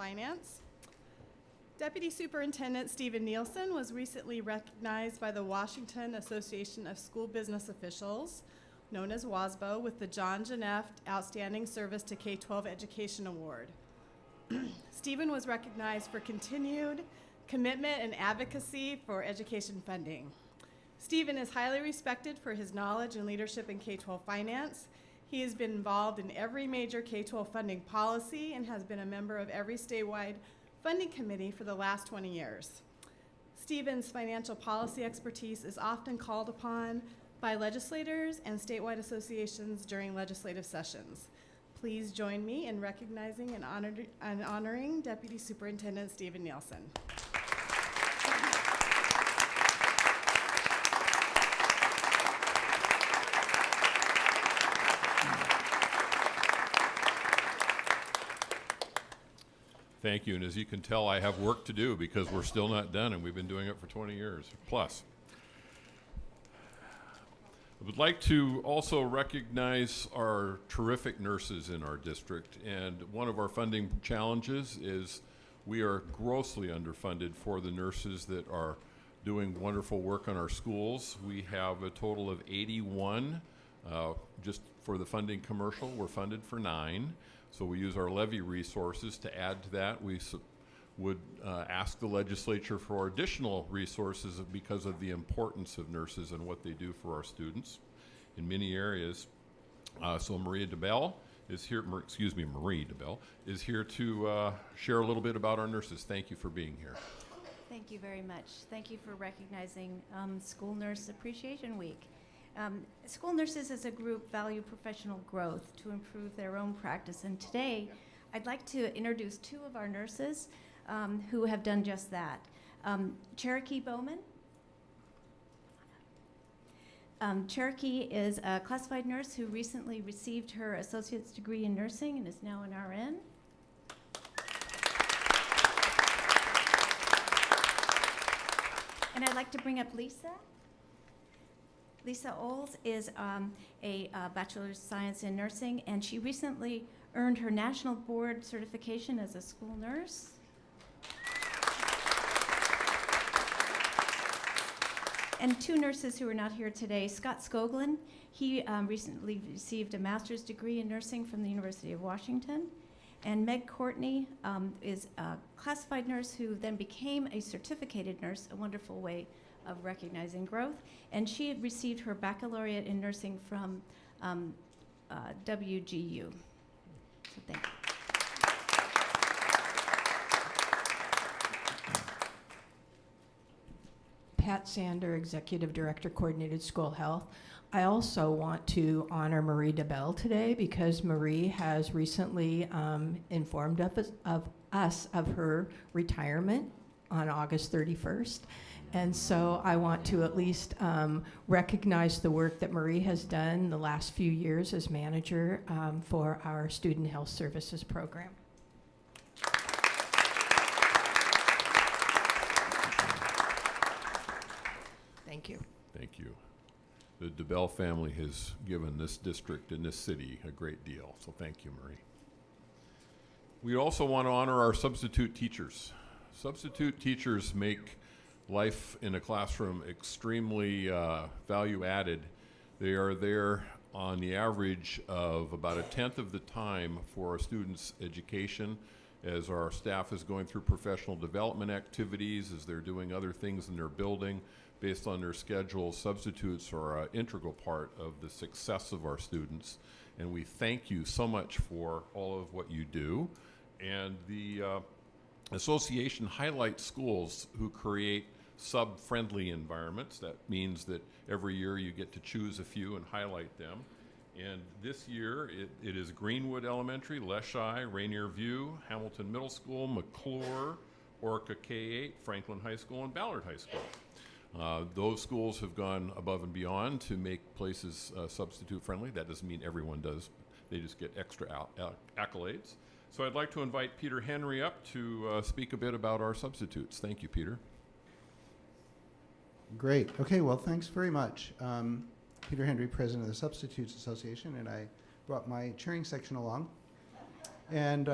Finance. Deputy Superintendent Stephen Nielsen was recently recognized by the Washington Association of School Business Officials, known as WASBO, with the John Janeft Outstanding Service to K-12 Education Award. Stephen was recognized for continued commitment and advocacy for education funding. Stephen is highly respected for his knowledge and leadership in K-12 finance. He has been involved in every major K-12 funding policy and has been a member of every statewide funding committee for the last 20 years. Stephen's financial policy expertise is often called upon by legislators and statewide associations during legislative sessions. Please join me in recognizing and honoring Deputy Superintendent Stephen Nielsen. Thank you, and as you can tell, I have work to do because we're still not done, and we've been doing it for 20 years plus. I would like to also recognize our terrific nurses in our district, and one of our funding challenges is we are grossly underfunded for the nurses that are doing wonderful work on our schools. We have a total of 81. Just for the funding commercial, we're funded for 9. So we use our levy resources to add to that. We would ask the legislature for additional resources because of the importance of nurses and what they do for our students in many areas. So Marie DeBell is here to share a little bit about our nurses. Thank you for being here. Thank you very much. Thank you for recognizing School Nurse Appreciation Week. School nurses as a group value professional growth to improve their own practice. And today, I'd like to introduce 2 of our nurses who have done just that. Cherokee Bowman. Cherokee is a classified nurse who recently received her associate's degree in nursing and is now an RN. And I'd like to bring up Lisa. Lisa Oles is a Bachelor's of Science in Nursing, and she recently earned her National Board certification as a school nurse. And 2 nurses who are not here today, Scott Skoglund, he recently received a master's degree in nursing from the University of Washington. And Meg Courtney is a classified nurse who then became a certificated nurse, a wonderful way of recognizing growth. And she had received her baccalaureate in nursing from WGU. So thank you. Pat Sander, Executive Director, Coordinated School Health. I also want to honor Marie DeBell today because Marie has recently informed us of her retirement on August 31st. And so I want to at least recognize the work that Marie has done the last few years as manager for our Student Health Services program. Thank you. Thank you. The DeBell family has given this district and this city a great deal, so thank you, Marie. We also want to honor our substitute teachers. Substitute teachers make life in a classroom extremely value added. They are there on the average of about 1/10 of the time for a student's education as our staff is going through professional development activities, as they're doing other things in their building. Based on their schedule, substitutes are an integral part of the success of our students. And we thank you so much for all of what you do. And the association highlights schools who create sub-friendly environments. That means that every year you get to choose a few and highlight them. And this year it is Greenwood Elementary, Leschi, Rainier View, Hamilton Middle School, McClure, Orca K-8, Franklin High School, and Ballard High School. Those schools have gone above and beyond to make places substitute friendly. That doesn't mean everyone does. They just get extra accolades. So I'd like to invite Peter Henry up to speak a bit about our substitutes. Thank you, Peter. Great. Okay, well, thanks very much. Peter Henry, President of the Substitutes Association, and I brought my cheering section along. And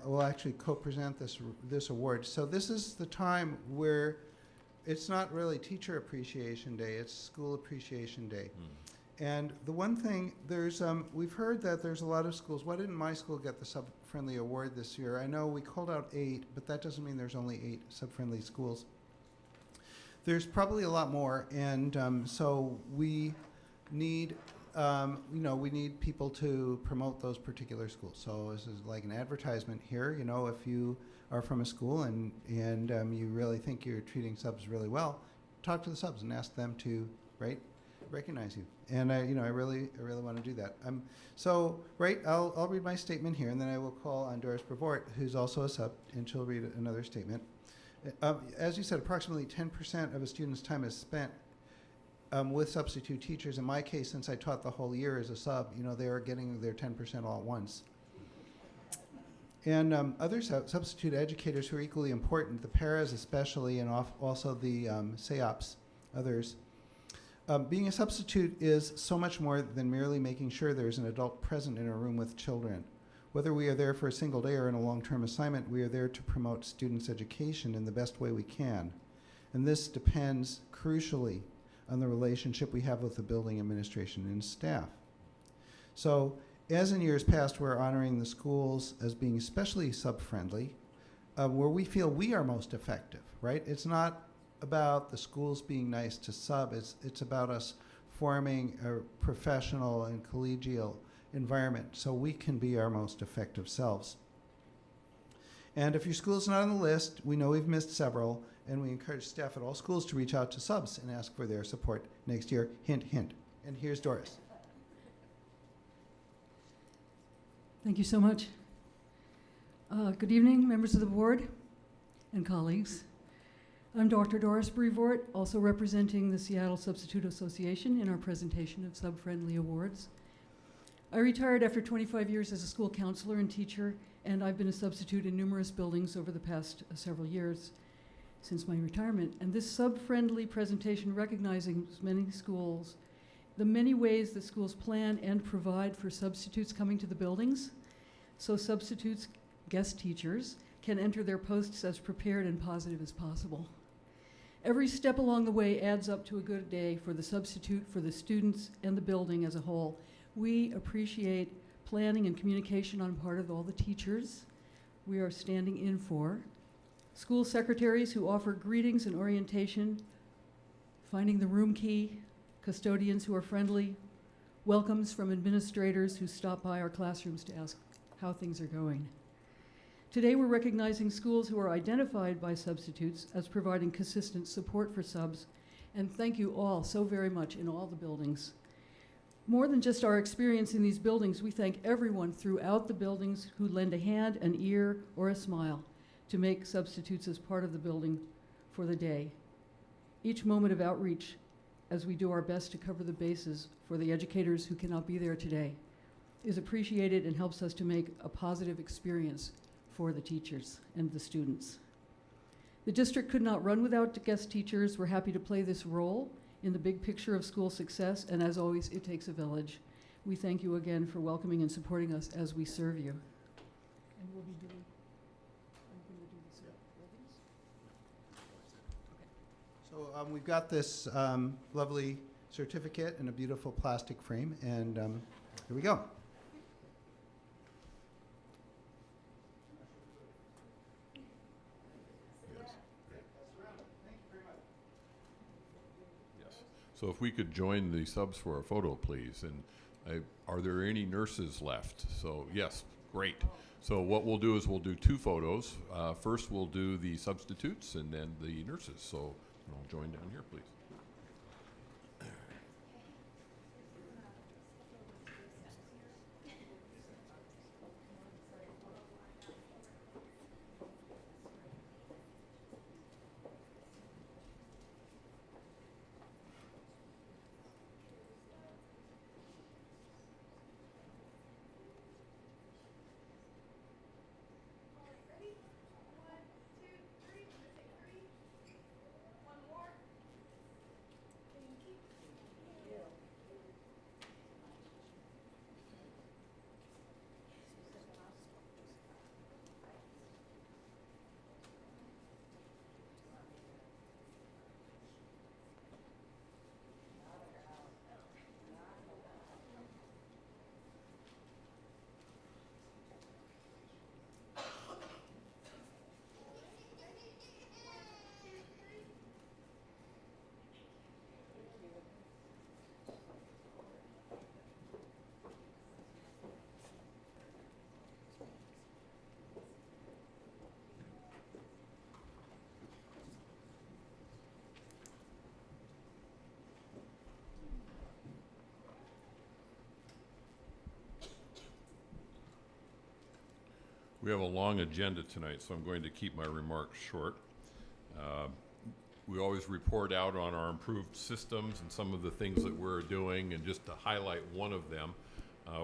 we'll actually co-present this award. So this is the time where it's not really Teacher Appreciation Day, it's School Appreciation Day. And the one thing, we've heard that there's a lot of schools. Why didn't my school get the Sub-Friendly Award this year? I know we called out 8, but that doesn't mean there's only 8 sub-friendly schools. There's probably a lot more, and so we need, we need people to promote those particular schools. So this is like an advertisement here. You know, if you are from a school and you really think you're treating subs really well, talk to the subs and ask them to recognize you. And I really want to do that. I'll read my statement here, and then I will call on Doris Brevoort, who's also a sub, and she'll read another statement. As you said, approximately 10% of a student's time is spent with substitute teachers. In my case, since I taught the whole year as a sub, they are getting their 10% all at once. And other substitute educators who are equally important, the paras especially, and also the SEOPs, others. Being a substitute is so much more than merely making sure there's an adult present in a room with children. Whether we are there for a single day or in a long-term assignment, we are there to promote students' education in the best way we can. And this depends crucially on the relationship we have with the building administration and staff. So, as in years past, we're honoring the schools as being especially sub-friendly, where we feel we are most effective, right? It's not about the schools being nice to sub, it's about us forming a professional and collegial environment so we can be our most effective selves. And if your school's not on the list, we know we've missed several, and we encourage staff at all schools to reach out to subs and ask for their support next year. Hint, hint. And here's Doris. Thank you so much. Good evening, members of the board and colleagues. I'm Dr. Doris Brevoort, also representing the Seattle Substitute Association in our presentation of Sub-Friendly Awards. I retired after 25 years as a school counselor and teacher, and I've been a substitute in numerous buildings over the past several years since my retirement. And this sub-friendly presentation recognizing many schools, the many ways that schools plan and provide for substitutes coming to the buildings, so substitutes, guest teachers, can enter their posts as prepared and positive as possible. Every step along the way adds up to a good day for the substitute, for the students, and the building as a whole. We appreciate planning and communication on part of all the teachers we are standing in for, school secretaries who offer greetings and orientation, finding the room key, custodians who are friendly, welcomes from administrators who stop by our classrooms to ask how things are going. Today we're recognizing schools who are identified by substitutes as providing consistent support for subs, and thank you all so very much in all the buildings. More than just our experience in these buildings, we thank everyone throughout the buildings who lend a hand, an ear, or a smile to make substitutes as part of the building for the day. Each moment of outreach as we do our best to cover the bases for the educators who cannot be there today is appreciated and helps us to make a positive experience for the teachers and the students. The district could not run without guest teachers. We're happy to play this role in the big picture of school success, and as always, it takes a village. We thank you again for welcoming and supporting us as we serve you. And we'll be doing, I'm going to do this buildings. So we've got this lovely certificate in a beautiful plastic frame, and here we go. So if we could join the subs for a photo, please. And are there any nurses left? So yes, great. So what we'll do is we'll do 2 photos. First we'll do the substitutes and then the nurses. So I'll join down here, please. We have a long agenda tonight, so I'm going to keep my remarks short. We always report out on our improved systems and some of the things that we're doing, and just to highlight one of them,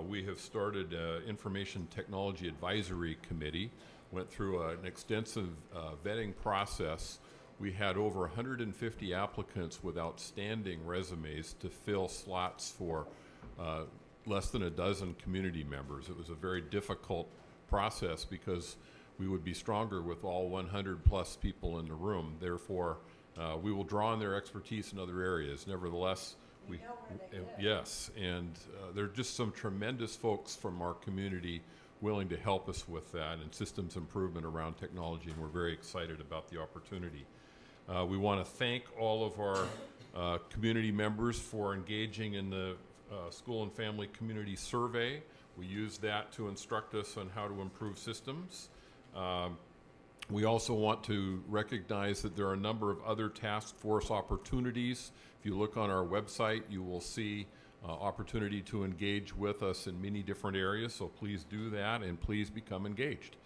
we have started an Information Technology Advisory Committee, went through an extensive vetting process. We had over 150 applicants with outstanding resumes to fill slots for less than a dozen community members. It was a very difficult process because we would be stronger with all 100 plus people in the room. Therefore, we will draw on their expertise in other areas. Nevertheless, yes, and there are just some tremendous folks from our community willing to help us with that and systems improvement around technology, and we're very excited about the opportunity. We want to thank all of our community members for engaging in the School and Family Community Survey. We use that to instruct us on how to improve systems. We also want to recognize that there are a number of other task force opportunities. If you look on our website, you will see opportunity to engage with us in many different areas, so please do that and please become engaged.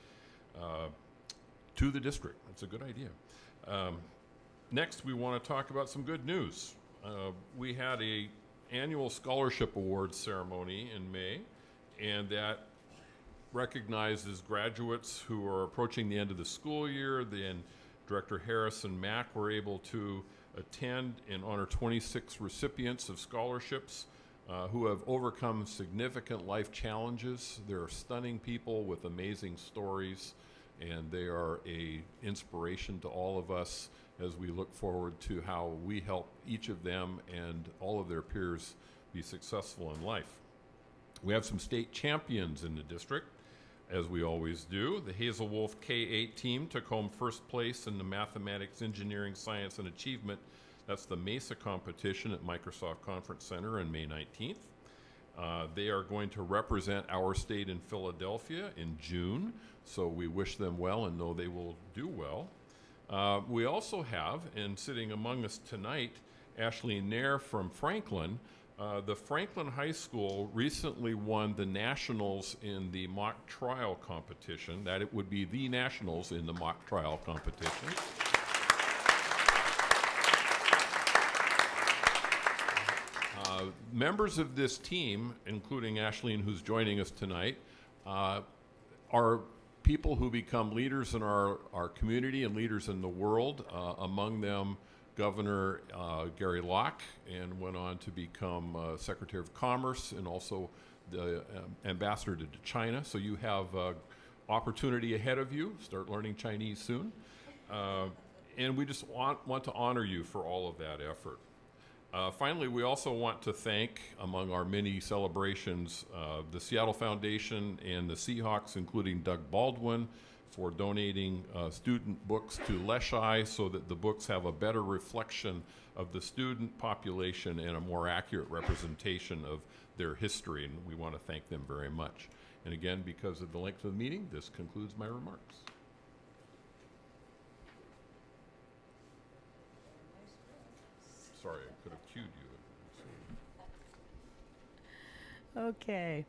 To the district, that's a good idea. Next, we want to talk about some good news. We had an annual scholarship awards ceremony in May, and that recognizes graduates who are approaching the end of the school year. Then Director Harris and Mack were able to attend and honor 26 recipients of scholarships who have overcome significant life challenges. They're stunning people with amazing stories, and they are an inspiration to all of us as we look forward to how we help each of them and all of their peers be successful in life. We have some state champions in the district, as we always do. The Hazel Wolf K-8 team took home first place in the Mathematics, Engineering, Science, and Achievement. That's the MESA competition at Microsoft Conference Center on May 19th. They are going to represent our state in Philadelphia in June, so we wish them well and know they will do well. We also have, and sitting among us tonight, Ashley Nair from Franklin. The Franklin High School recently won the nationals in the mock trial competition. That it would be the nationals in the mock trial competition. Members of this team, including Ashleen, who's joining us tonight, are people who become leaders in our community and leaders in the world. Among them, Governor Gary Locke, and went on to become Secretary of Commerce and also the ambassador to China. So you have opportunity ahead of you. Start learning Chinese soon. And we just want to honor you for all of that effort. Finally, we also want to thank, among our many celebrations, the Seattle Foundation and the Seahawks, including Doug Baldwin, for donating student books to Leschi so that the books have a better reflection of the student population and a more accurate representation of their history, and we want to thank them very much. And again, because of the length of the meeting, this concludes my remarks. Sorry, I could have cued you. Okay.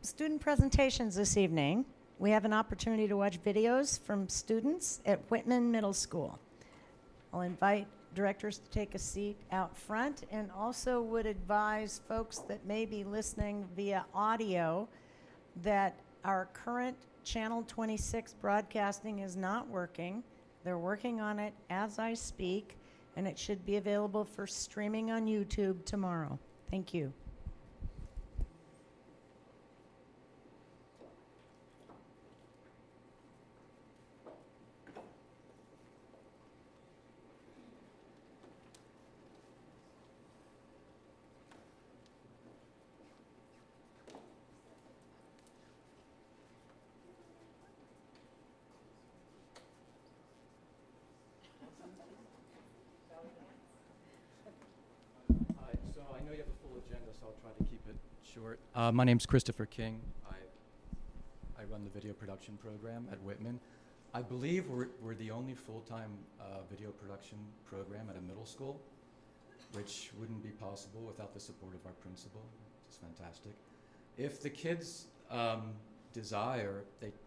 Student presentations this evening. We have an opportunity to watch videos from students at Whitman Middle School. I'll invite directors to take a seat out front, and also would advise folks that may be listening via audio that our current Channel 26 broadcasting is not working. They're working on it as I speak, and it should be available for streaming on YouTube tomorrow. Thank you. So I know you have a full agenda, so I'll try to keep it short. My name's Christopher King. I run the video production program at Whitman. I believe we're the only full-time video production program at a middle school, which wouldn't be possible without the support of our principal. It's fantastic. If the kids desire,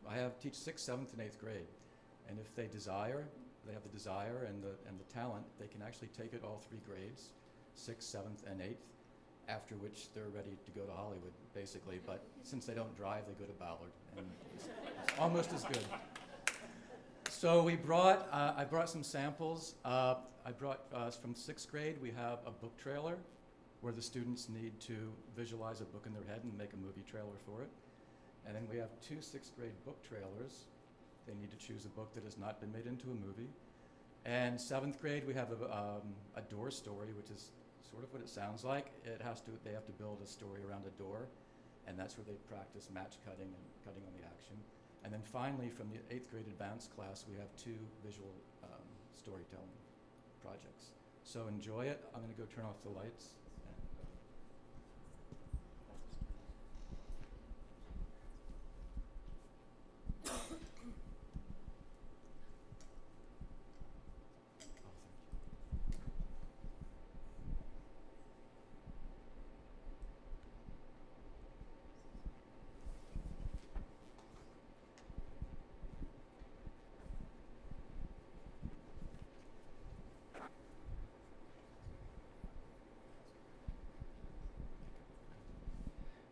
I teach 6th, 7th, and 8th grade, and if they have the desire and the talent, they can actually take it all 3 grades, 6th, 7th, and 8th, after which they're ready to go to Hollywood, basically. But since they don't drive, they go to Ballard, and it's almost as good. So I brought some samples. I brought from 6th grade, we have a book trailer where the students need to visualize a book in their head and make a movie trailer for it. And then we have 2 6th grade book trailers. They need to choose a book that has not been made into a movie. And 7th grade, we have a door story, which is sort of what it sounds like. They have to build a story around a door, and that's where they practice match cutting and cutting on the action. And then finally, from the 8th grade advanced class, we have 2 visual storytelling projects. So enjoy it. I'm going to go turn off the lights.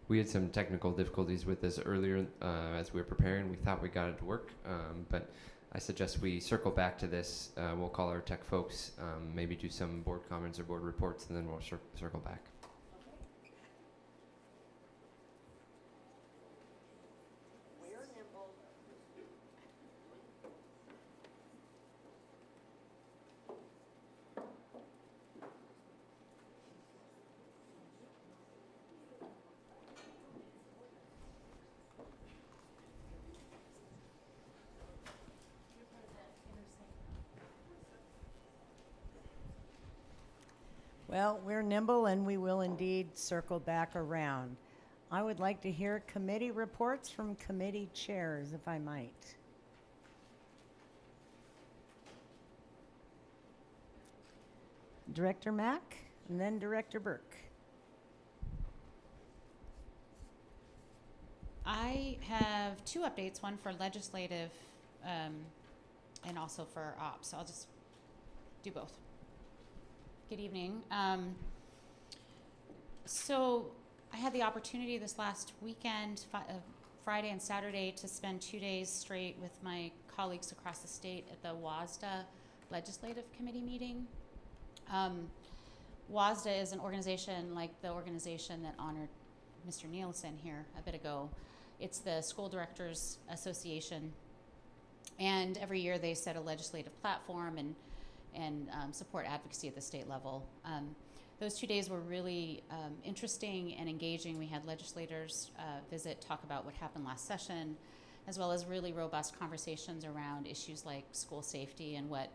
We had some technical difficulties with this earlier as we were preparing. We thought we got it to work, but I suggest we circle back to this. We'll call our tech folks, maybe do some board comments or board reports, and then we'll circle back. Well, we're nimble and we will indeed circle back around. I would like to hear committee reports from committee chairs, if I might. Director Mack and then Director Burke. I have 2 updates, one for legislative and also for ops. So I'll just do both. Good evening. So I had the opportunity this last weekend, Friday and Saturday, to spend 2 days straight with my colleagues across the state at the WASDA Legislative Committee meeting. WASDA is an organization like the organization that honored Mr. Nielsen here a bit ago. It's the School Directors Association, and every year they set a legislative platform and support advocacy at the state level. Those 2 days were really interesting and engaging. We had legislators visit, talk about what happened last session, as well as really robust conversations around issues like school safety and what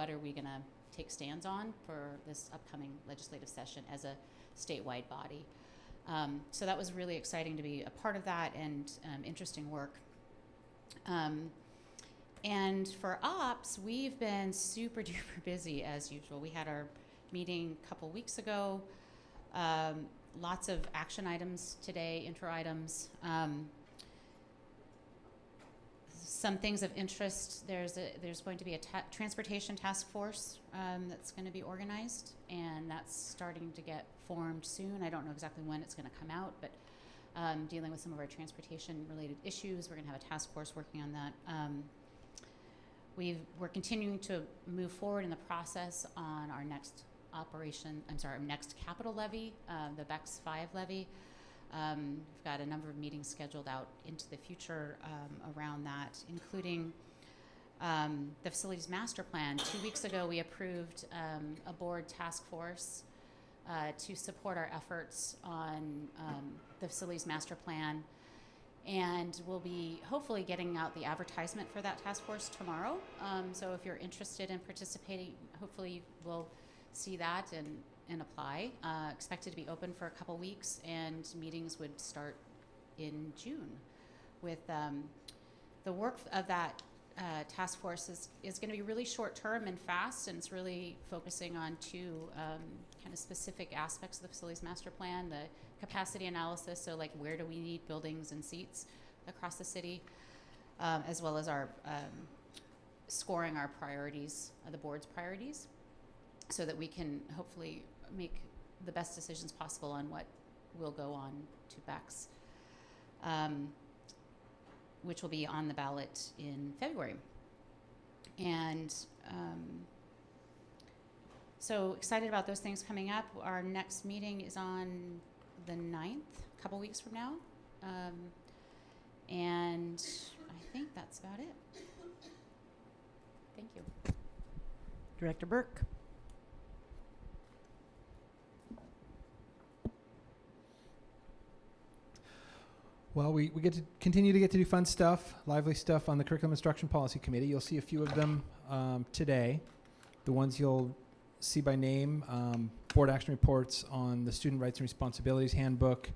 are we going to take stands on for this upcoming legislative session as a statewide body. So that was really exciting to be a part of that, and interesting work. And for ops, we've been super duper busy as usual. We had our meeting a couple weeks ago. Lots of action items today, intro items. Some things of interest. There's going to be a transportation task force that's going to be organized, and that's starting to get formed soon. I don't know exactly when it's going to come out, but dealing with some of our transportation-related issues, we're going to have a task force working on that. We're continuing to move forward in the process on our next our next capital levy, the BEX 5 levy. We've got a number of meetings scheduled out into the future around that, including the facilities master plan. 2 weeks ago, we approved a board task force to support our efforts on the facilities master plan. And we'll be hopefully getting out the advertisement for that task force tomorrow. So if you're interested in participating, hopefully we'll see that and apply. Expected to be open for a couple weeks, and meetings would start in June. With the work of that task force is going to be really short term and fast, and it's really focusing on 2 kind of specific aspects of the facilities master plan: the capacity analysis, so like where do we need buildings and seats across the city, as well as our scoring our priorities, the board's priorities, so that we can hopefully make the best decisions possible on what will go on to BEX, which will be on the ballot in February. And so excited about those things coming up. Our next meeting is on the 9th, a couple weeks from now. And I think that's about it. Thank you. Director Burke. Well, we get to continue to do fun stuff, lively stuff on the Curriculum Instruction Policy Committee. You'll see a few of them today. The ones you'll see by name, board action reports on the Student Rights and Responsibilities Handbook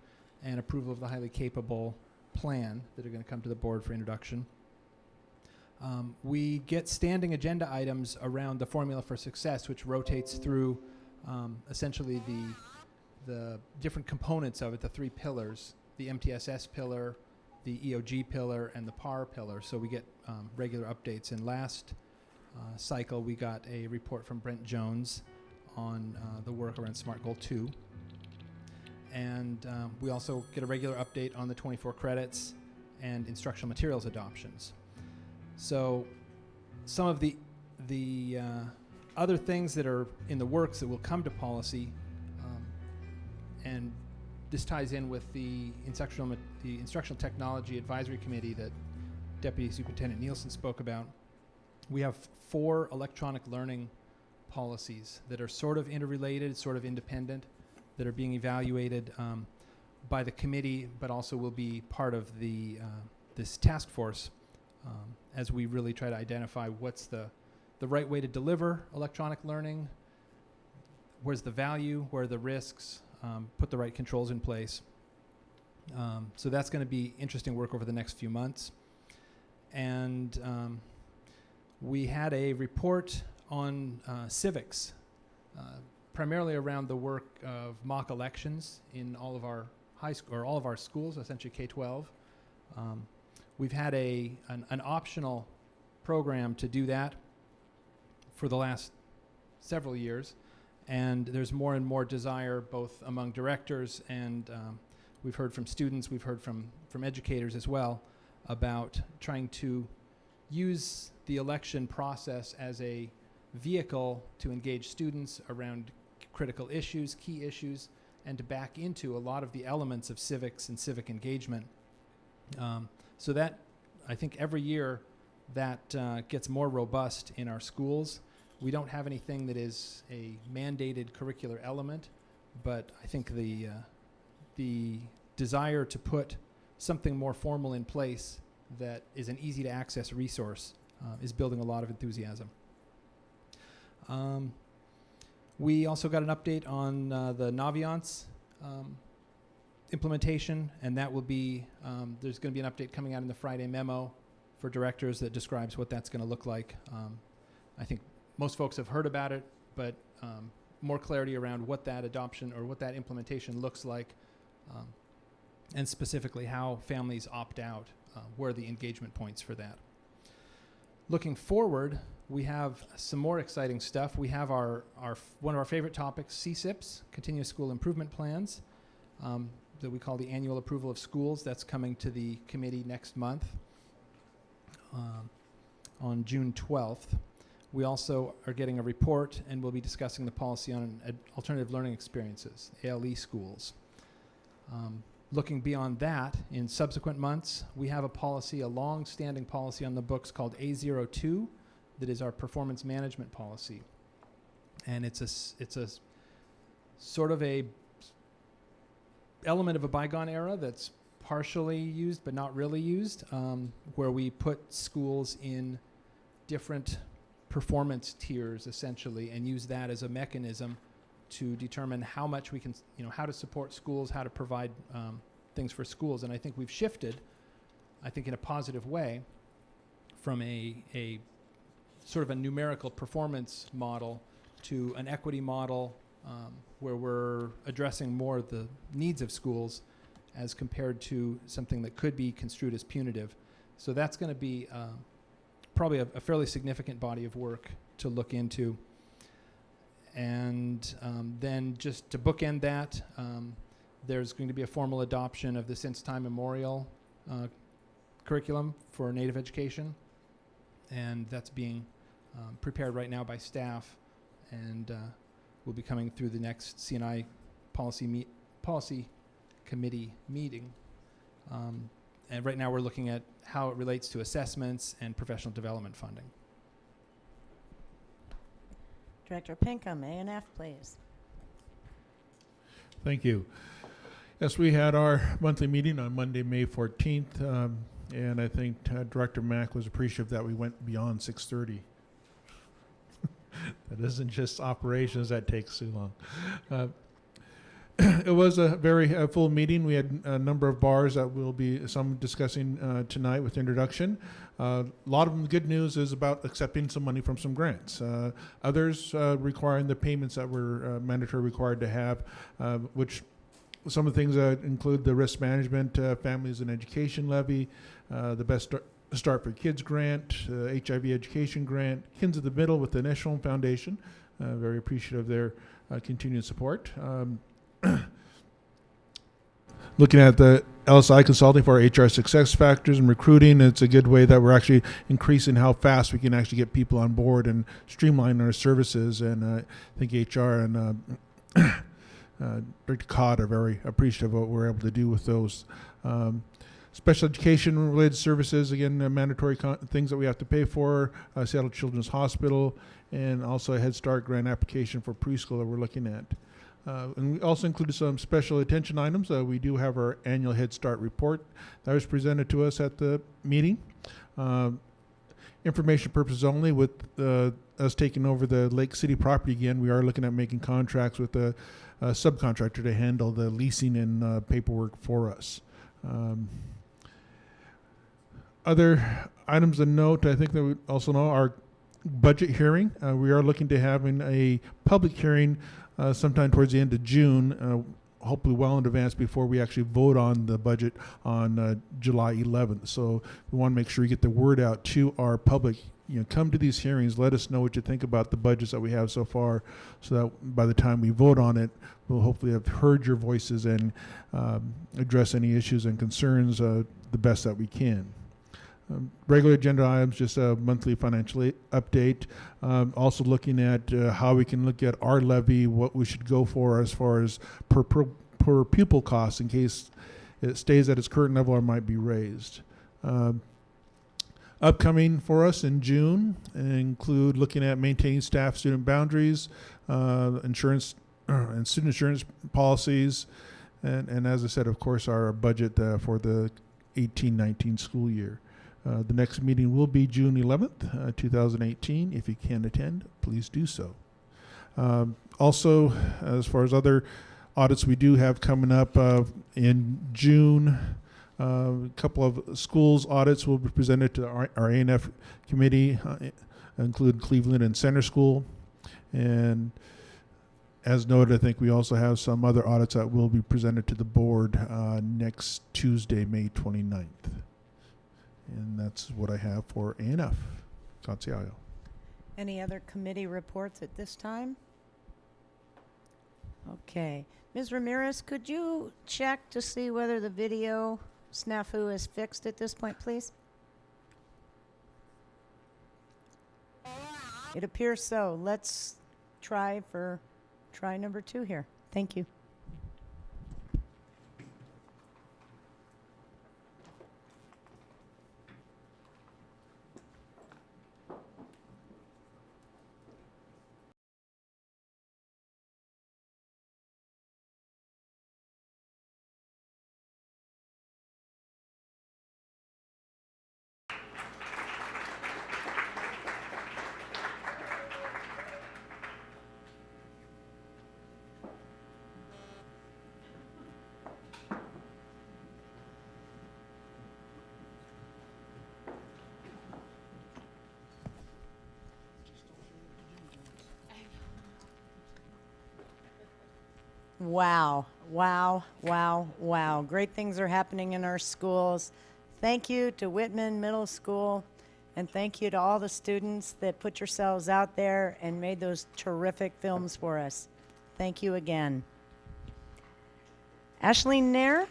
and approval of the highly capable plan that are going to come to the board for introduction. We get standing agenda items around the Formula for Success, which rotates through essentially the different components of it, the three pillars: the MTSS pillar, the EOG pillar, and the PAR pillar. So we get regular updates. And last cycle, we got a report from Brent Jones on the work around SMART Goal 2. And we also get a regular update on the 24 credits and instructional materials adoptions. So some of the other things that are in the works that will come to policy, and this ties in with the Instructional Technology Advisory Committee that Deputy Superintendent Nielsen spoke about. We have 4 electronic learning policies that are sort of interrelated, sort of independent, that are being evaluated by the committee, but also will be part of the this task force as we really try to identify what's the right way to deliver electronic learning, where's the value, where are the risks, put the right controls in place. So that's going to be interesting work over the next few months. And we had a report on civics, primarily around the work of mock elections in all of our high school, or all of our schools, essentially K-12. We've had an optional program to do that for the last several years, and there's more and more desire both among directors and we've heard from students, we've heard from educators as well about trying to use the election process as a vehicle to engage students around critical issues, key issues, and to back into a lot of the elements of civics and civic engagement. So that, I think every year that gets more robust in our schools. We don't have anything that is a mandated curricular element, but I think the desire to put something more formal in place that is an easy to access resource is building a lot of enthusiasm. We also got an update on the Naviance implementation, and that will be, there's going to be an update coming out in the Friday memo for directors that describes what that's going to look like. I think most folks have heard about it, but more clarity around what that adoption or what that implementation looks like, and specifically how families opt out, where are the engagement points for that. Looking forward, we have some more exciting stuff. We have our one of our favorite topics, CSIPs, Continuous School Improvement Plans, that we call the Annual Approval of Schools. That's coming to the committee next month on June 12th. We also are getting a report, and we'll be discussing the policy on alternative learning experiences, ALE schools. Looking beyond that, in subsequent months, we have a policy, a long-standing policy on the books called A02, that is our performance management policy. And it's a sort of a element of a bygone era that's partially used but not really used, where we put schools in different performance tiers essentially and use that as a mechanism to determine how much we can, how to support schools, how to provide things for schools. And I think we've shifted, I think in a positive way, from a sort of a numerical performance model to an equity model where we're addressing more of the needs of schools as compared to something that could be construed as punitive. So that's going to be probably a fairly significant body of work to look into. And then just to bookend that, there's going to be a formal adoption of the Since Time Immemorial curriculum for Native education. And that's being prepared right now by staff, and will be coming through the next CNI policy committee meeting. And right now we're looking at how it relates to assessments and professional development funding. Director Pinkham, A&F, please. Thank you. Yes, we had our monthly meeting on Monday, May 14th, and I think Director Mack was appreciative that we went beyond 6:30. That isn't just operations that takes too long. It was a very full meeting. We had a number of bars that we'll be discussing tonight with introduction. A lot of them, the good news is about accepting some money from some grants. Others requiring the payments that were mandatory required to have, which some of the things include the risk management, families and education levy, the Best Start for Kids grant, HIV education grant, Kids of the Middle with the National Foundation. Very appreciative of their continued support. Looking at the LSI consulting for our HR success factors and recruiting, it's a good way that we're actually increasing how fast we can actually get people on board and streamline our services. And I think HR and Director Codd are very appreciative of what we're able to do with those. Special education related services, again, mandatory things that we have to pay for, Seattle Children's Hospital, and also a Head Start grant application for preschool that we're looking at. And we also included some special attention items. We do have our annual Head Start report that was presented to us at the meeting. Information purposes only, with us taking over the Lake City property again, we are looking at making contracts with a subcontractor to handle the leasing and paperwork for us. Other items of note, I think that we also know, our budget hearing. We are looking to having a public hearing sometime towards the end of June, hopefully well in advance before we actually vote on the budget on July 11th. So we want to make sure we get the word out to our public. Come to these hearings, let us know what you think about the budgets that we have so far, so that by the time we vote on it, we'll hopefully have heard your voices and address any issues and concerns the best that we can. Regular agenda items, just a monthly financial update. Also looking at how we can look at our levy, what we should go for as far as per pupil costs in case it stays at its current level or might be raised. Upcoming for us in June include looking at maintaining staff student boundaries, insurance and student insurance policies, and as I said, of course, our budget for the 18-19 school year. The next meeting will be June 11th, 2018. If you can attend, please do so. Also, as far as other audits we do have coming up in June, a couple of schools audits will be presented to our A&F committee, include Cleveland and Center School. And as noted, I think we also have some other audits that will be presented to the board next Tuesday, May 29th. And that's what I have for A&F. Consiglio. Any other committee reports at this time? Okay. Ms. Ramirez, could you check to see whether the video snafu is fixed at this point, please? It appears so. Let's try number 2 here. Thank you. Wow. wow, wow, wow. Great things are happening in our schools. Thank you to Whitman Middle School, and thank you to all the students that put yourselves out there and made those terrific films for us. Thank you again. Ashleen Nair.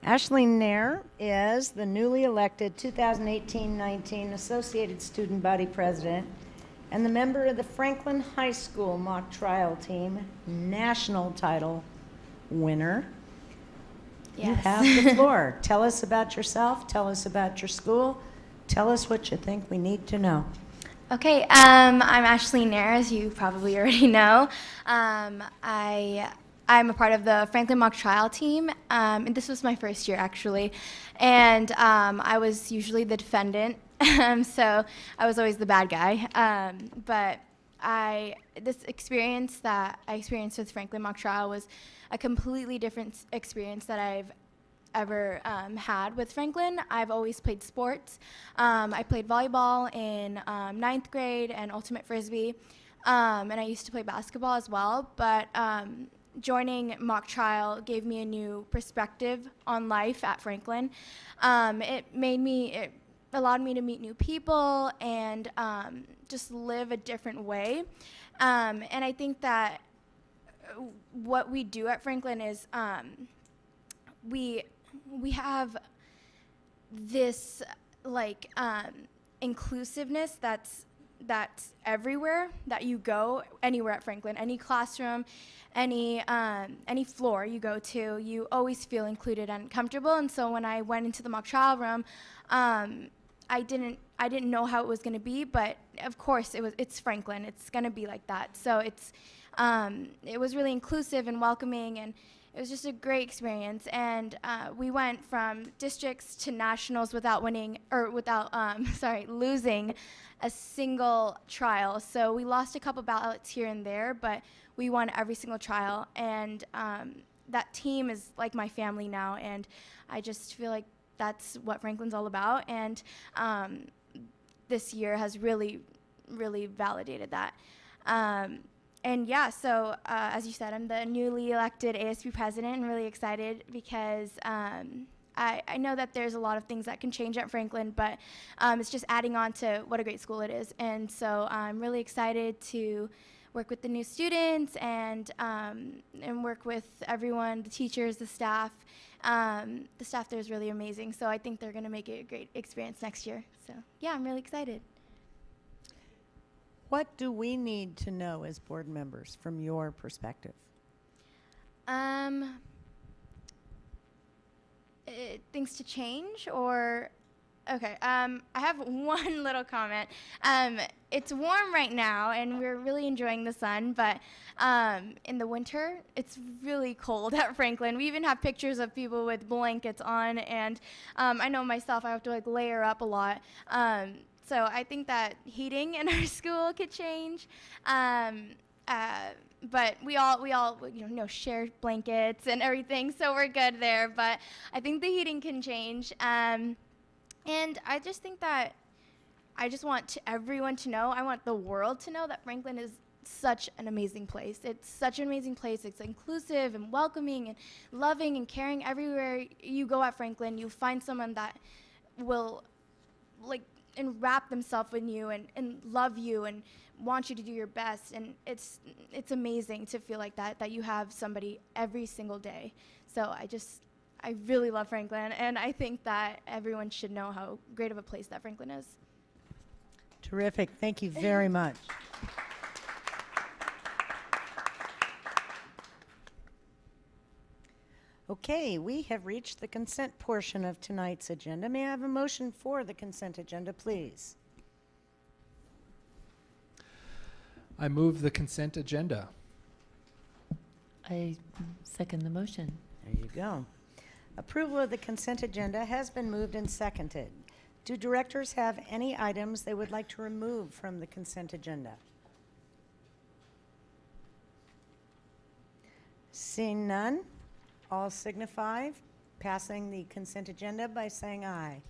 Ashleen Nair is the newly elected 2018-19 Associated Student Body President and the member of the Franklin High School mock trial team, national title winner. You have the floor. Tell us about yourself. Tell us about your school. Tell us what you think we need to know. Okay, I'm Ashleen Nair, as you probably already know. I'm a part of the Franklin mock trial team, and this was my first year actually. And I was usually the defendant, so I was always the bad guy. But this experience that I experienced with Franklin mock trial was a completely different experience that I've ever had with Franklin. I've always played sports. I played volleyball in 9th grade and ultimate frisbee, and I used to play basketball as well. But joining mock trial gave me a new perspective on life at Franklin. It allowed me to meet new people and just live a different way. And I think that what we do at Franklin is we have this like inclusiveness that's everywhere that you go, anywhere at Franklin, any classroom, any floor you go to, you always feel included and comfortable. And so when I went into the mock trial room, I didn't know how it was going to be, but of course it's Franklin. It's going to be like that. So it was really inclusive and welcoming, and it was just a great experience. And we went from districts to nationals without losing a single trial. So we lost a couple ballots here and there, but we won every single trial. And that team is like my family now, and I just feel like that's what Franklin's all about. And this year has really, really validated that. And yeah, so as you said, I'm the newly elected ASB president, and really excited because I know that there's a lot of things that can change at Franklin, but it's just adding on to what a great school it is. And so I'm really excited to work with the new students and work with everyone, the teachers, the staff. The staff there is really amazing, so I think they're going to make it a great experience next year. So yeah, I'm really excited. What do we need to know as board members from your perspective? Things to change, or okay. I have one little comment. It's warm right now, and we're really enjoying the sun. But in the winter, it's really cold at Franklin. We even have pictures of people with blankets on, and I know myself, I have to like layer up a lot. So I think that heating in our school could change. But we all share blankets and everything, so we're good there. But I think the heating can change. And I just think that I just want everyone to know, I want the world to know that Franklin is such an amazing place. It's such an amazing place. It's inclusive and welcoming and loving and caring. Everywhere you go at Franklin, you find someone that will like enwrap themselves in you and love you and want you to do your best. And it's amazing to feel like that you have somebody every single day. So I really love Franklin, and I think that everyone should know how great of a place that Franklin is. Terrific. Thank you very much. Okay, we have reached the consent portion of tonight's agenda. May I have a motion for the consent agenda, please? I move the consent agenda. I second the motion. There you go. Approval of the consent agenda has been moved and seconded. Do directors have any items they would like to remove from the consent agenda? Seeing none, all signify passing the consent agenda by saying aye.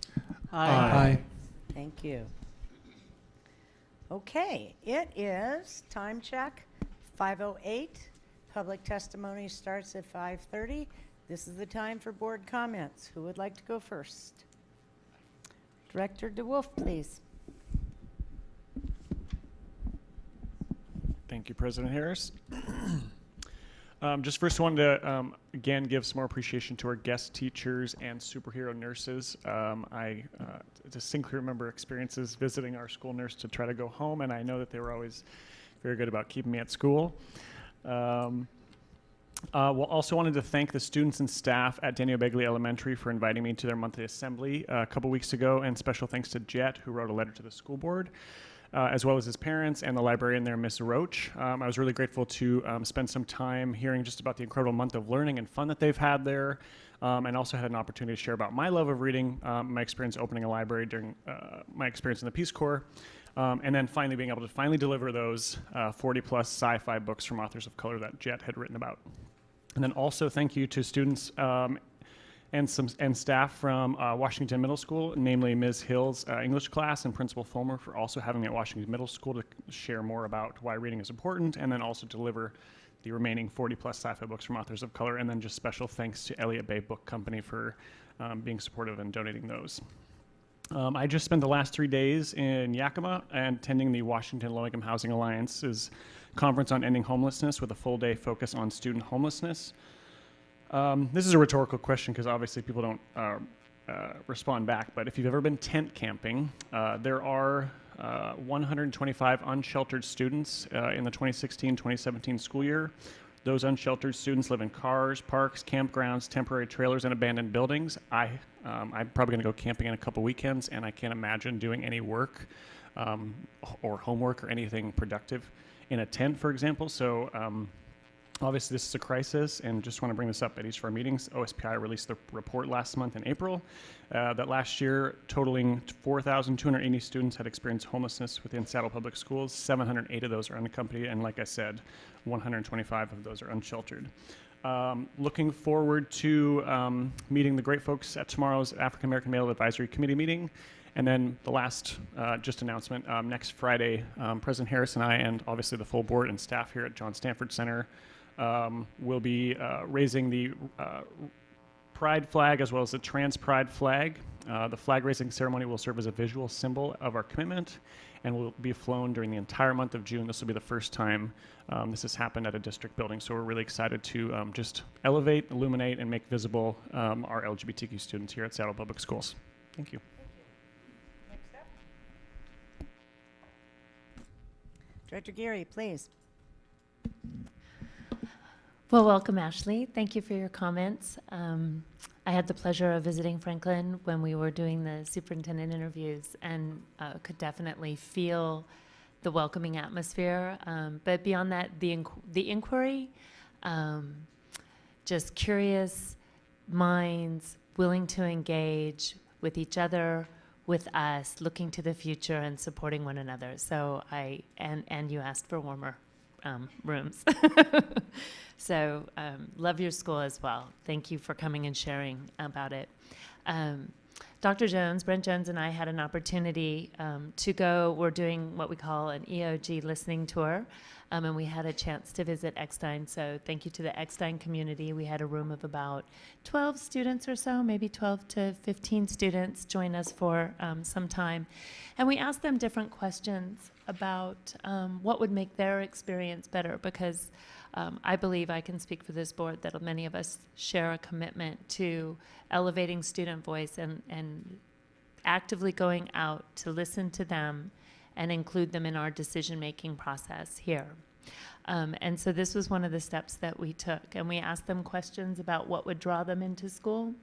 Aye. Thank you. Okay, it is, time check, 5:08. Public testimony starts at 5:30. This is the time for board comments. Who would like to go first? Director DeWolf, please. Thank you, President Harris. Just first wanted to, again, give some more appreciation to our guest teachers and superhero nurses. I distinctly remember experiences visiting our school nurse to try to go home, and I know that they were always very good about keeping me at school. Well, also wanted to thank the students and staff at Daniel Begley Elementary for inviting me to their monthly assembly a couple weeks ago, and special thanks to Jet, who wrote a letter to the school board, as well as his parents and the librarian there, Miss Roach. I was really grateful to spend some time hearing just about the incredible month of learning and fun that they've had there, and also had an opportunity to share about my love of reading, my experience opening a library during my experience in the Peace Corps, and then finally being able to deliver those 40-plus sci-fi books from authors of color that Jet had written about. And then also thank you to students and staff from Washington Middle School, namely Ms. Hill's English class and Principal Fulmer for also having me at Washington Middle School to share more about why reading is important, and then also deliver the remaining 40-plus sci-fi books from authors of color. And then just special thanks to Elliott Bay Book Company for being supportive and donating those. I just spent the last 3 days in Yakima and attending the Washington Low-Income Housing Alliance's conference on ending homelessness with a full day focus on student homelessness. This is a rhetorical question because obviously people don't respond back, but if you've ever been tent camping, there are 125 unsheltered students in the 2016-2017 school year. Those unsheltered students live in cars, parks, campgrounds, temporary trailers, and abandoned buildings. I'm probably going to go camping in a couple weekends, and I can't imagine doing any work or homework or anything productive in a tent, for example. So obviously this is a crisis, and just want to bring this up at each of our meetings. OSPI released the report last month in April that last year, totaling 4,280 students had experienced homelessness within Seattle Public Schools. 708 of those are unaccompanied, and like I said, 125 of those are unsheltered. Looking forward to meeting the great folks at tomorrow's African American Male Advisory Committee meeting. And then the last just announcement, next Friday, President Harris and I, and obviously the full board and staff here at John Stanford Center, will be raising the Pride flag as well as the Trans Pride flag. The flag raising ceremony will serve as a visual symbol of our commitment and will be flown during the entire month of June. This will be the first time this has happened at a district building. So we're really excited to just elevate, illuminate, and make visible our LGBTQ students here at Seattle Public Schools. Thank you. Next up. Director Geary, please. Well, welcome, Ashley. Thank you for your comments. I had the pleasure of visiting Franklin when we were doing the superintendent interviews, and could definitely feel the welcoming atmosphere. But beyond that, the inquiry, just curious minds willing to engage with each other, with us, looking to the future and supporting one another. So and you asked for warmer rooms. So love your school as well. Thank you for coming and sharing about it. Dr. Jones, Brent Jones, and I had an opportunity to go. We're doing what we call an EOG listening tour, and we had a chance to visit Eckstein. So thank you to the Eckstein community. We had a room of about 12 students or so, maybe 12 to 15 students join us for some time. And we asked them different questions about what would make their experience better, because I believe I can speak for this board that many of us share a commitment to elevating student voice and actively going out to listen to them and include them in our decision-making process here. And so this was one of the steps that we took. And we asked them questions about what would draw them into school.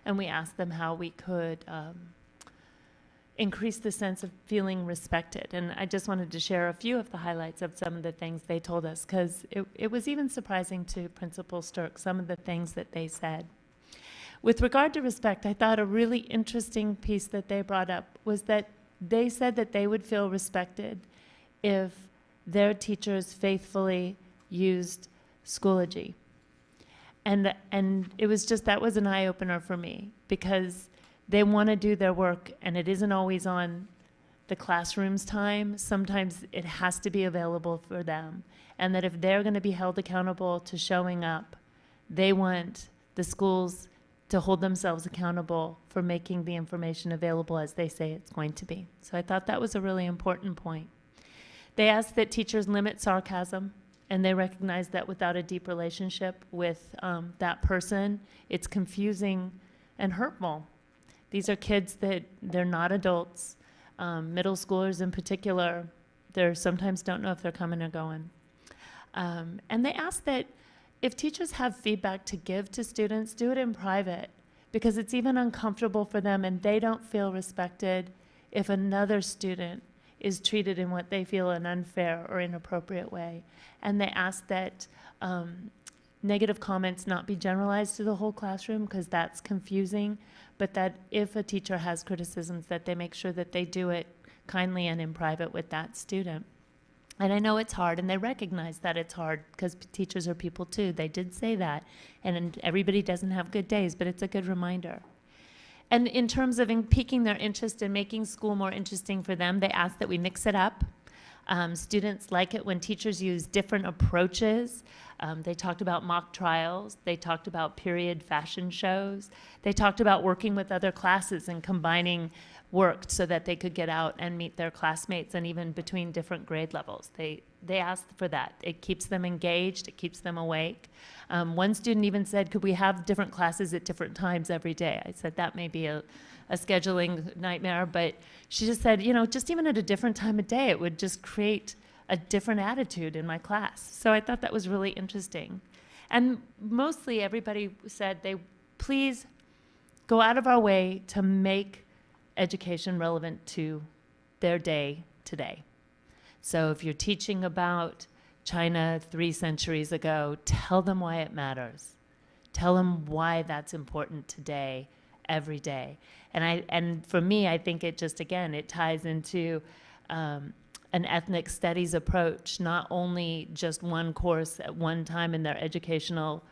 And we asked them how we could increase the sense of feeling respected. And I just wanted to share a few of the highlights of some of the things they told us, because it was even surprising to Principal Sturck, some of the things that they said. With regard to respect, I thought a really interesting piece that they brought up was that they said that they would feel respected if their teachers faithfully used Schoology. And it was just, that was an eye-opener for me, because they want to do their work, and it isn't always on the classroom's time, sometimes it has to be available for them. And that if they're going to be held accountable to showing up, they want the schools to hold themselves accountable for making the information available as they say it's going to be. So I thought that was a really important point. They asked that teachers limit sarcasm, and they recognize that without a deep relationship with that person, it's confusing and hurtful. These are kids that they're not adults. Middle schoolers in particular, they sometimes don't know if they're coming or going. And they ask that if teachers have feedback to give to students, do it in private, because it's even uncomfortable for them and they don't feel respected if another student is treated in what they feel an unfair or inappropriate way. And they ask that negative comments not be generalized to the whole classroom, because that's confusing, but that if a teacher has criticisms, that they make sure that they do it kindly and in private with that student. And I know it's hard, and they recognize that it's hard, because teachers are people too. They did say that, and everybody doesn't have good days, but it's a good reminder. And in terms of piquing their interest and making school more interesting for them, they ask that we mix it up. Students like it when teachers use different approaches. They talked about mock trials. They talked about period fashion shows. They talked about working with other classes and combining work so that they could get out and meet their classmates, and even between different grade levels. They asked for that. It keeps them engaged. It keeps them awake. One student even said, could we have different classes at different times every day? I said that may be a scheduling nightmare, but she just said, just even at a different time of day, it would just create a different attitude in my class. So I thought that was really interesting. And mostly everybody said they please go out of our way to make education relevant to their day today. So if you're teaching about China 3 centuries ago, tell them why it matters. Tell them why that's important today, every day. And for me, I think it just, again, it ties into an ethnic studies approach, not only just one course at one time in their educational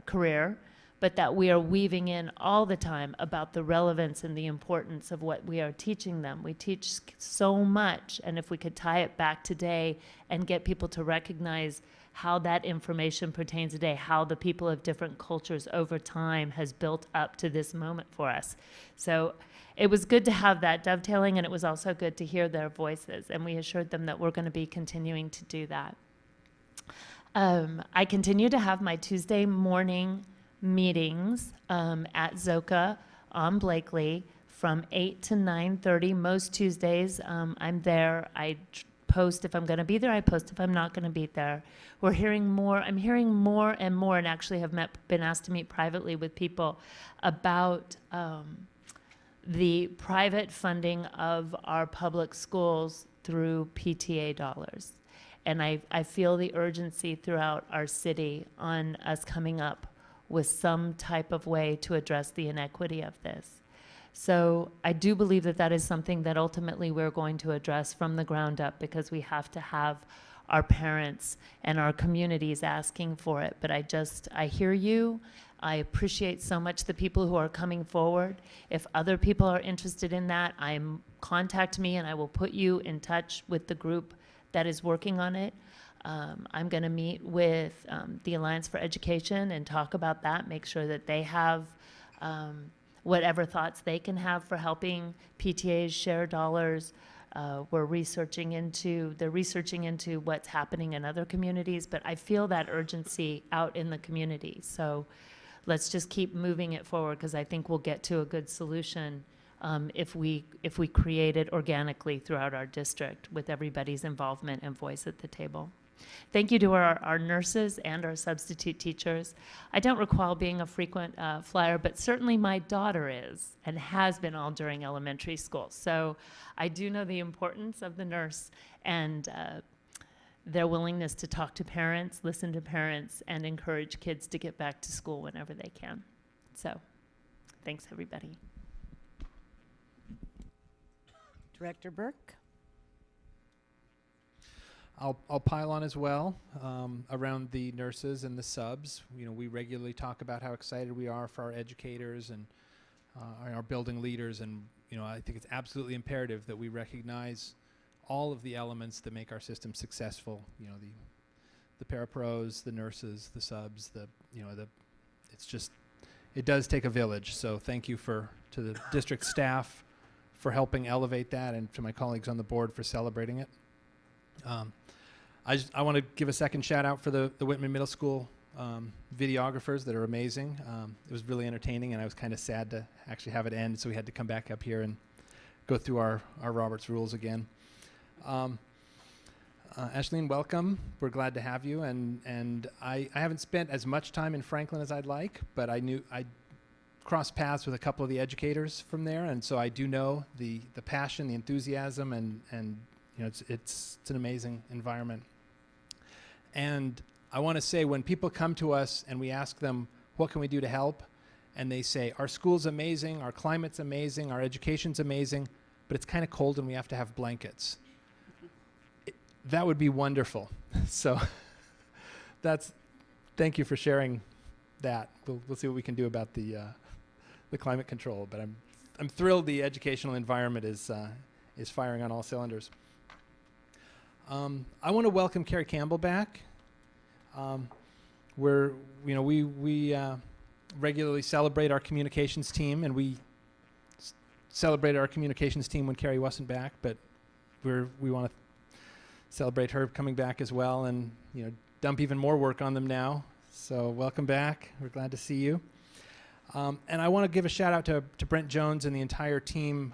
career, but that we are weaving in all the time about the relevance and the importance of what we are teaching them. We teach so much, and if we could tie it back today and get people to recognize how that information pertains today, how the people of different cultures over time has built up to this moment for us. So it was good to have that dovetailing, and it was also good to hear their voices, and we assured them that we're going to be continuing to do that. I continue to have my Tuesday morning meetings at Zoka on Blakely from 8 to 9:30. Most Tuesdays I'm there. I post if I'm going to be there. I post if I'm not going to be there. I'm hearing more and more, and actually have been asked to meet privately with people about the private funding of our public schools through PTA dollars. And I feel the urgency throughout our city on us coming up with some type of way to address the inequity of this. So I do believe that that is something that ultimately we're going to address from the ground up, because we have to have our parents and our communities asking for it. But I hear you. I appreciate so much the people who are coming forward. If other people are interested in that, contact me and I will put you in touch with the group that is working on it. I'm going to meet with the Alliance for Education and talk about that, make sure that they have whatever thoughts they can have for helping PTAs share dollars. They're researching into what's happening in other communities, but I feel that urgency out in the community. So let's just keep moving it forward, because I think we'll get to a good solution if we create it organically throughout our district with everybody's involvement and voice at the table. Thank you to our nurses and our substitute teachers. I don't recall being a frequent flyer, but certainly my daughter is and has been all during elementary school. So I do know the importance of the nurse and their willingness to talk to parents, listen to parents, and encourage kids to get back to school whenever they can. So thanks, everybody. Director Burke? I'll pile on as well around the nurses and the subs. We regularly talk about how excited we are for our educators and our building leaders, and I think it's absolutely imperative that we recognize all of the elements that make our system successful. The parapros, the nurses, the subs, it does take a village. So thank you to the district staff for helping elevate that, and to my colleagues on the board for celebrating it. I want to give a second shout out for the Whitman Middle School videographers that are amazing. It was really entertaining, and I was kind of sad to actually have it end, so we had to come back up here and go through our Robert's Rules again. Ashleen, welcome. We're glad to have you, and I haven't spent as much time in Franklin as I'd like, but I crossed paths with a couple of the educators from there, and so I do know the passion, the enthusiasm, and it's an amazing environment. And I want to say, when people come to us and we ask them, what can we do to help? And they say, our school's amazing, our climate's amazing, our education's amazing, but it's kind of cold and we have to have blankets. That would be wonderful. So thank you for sharing that. We'll see what we can do about the climate control, but I'm thrilled the educational environment is firing on all cylinders. I want to welcome Carrie Campbell back. We regularly celebrate our communications team, and we celebrated our communications team when Carrie wasn't back, but we want to celebrate her coming back as well, and dump even more work on them now. So welcome back. We're glad to see you. And I want to give a shout out to Brent Jones and the entire team,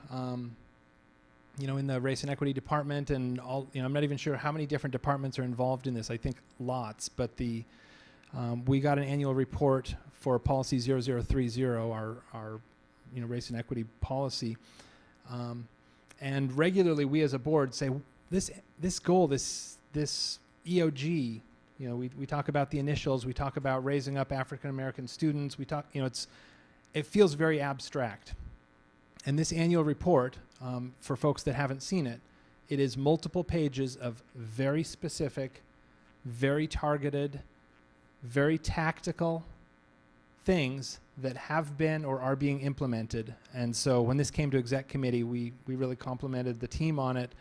in the race and equity department, and all. I'm not even sure how many different departments are involved in this. I think lots, but we got an annual report for policy 0030, our race and equity policy, and regularly we as a board say this goal, this EOG. We talk about the initials. We talk about raising up African American students. We talk. It feels very abstract. And this annual report, for folks that haven't seen it, it is multiple pages of very specific, very targeted, very tactical things that have been or are being implemented. And so when this came to exec committee, we really complimented the team on it,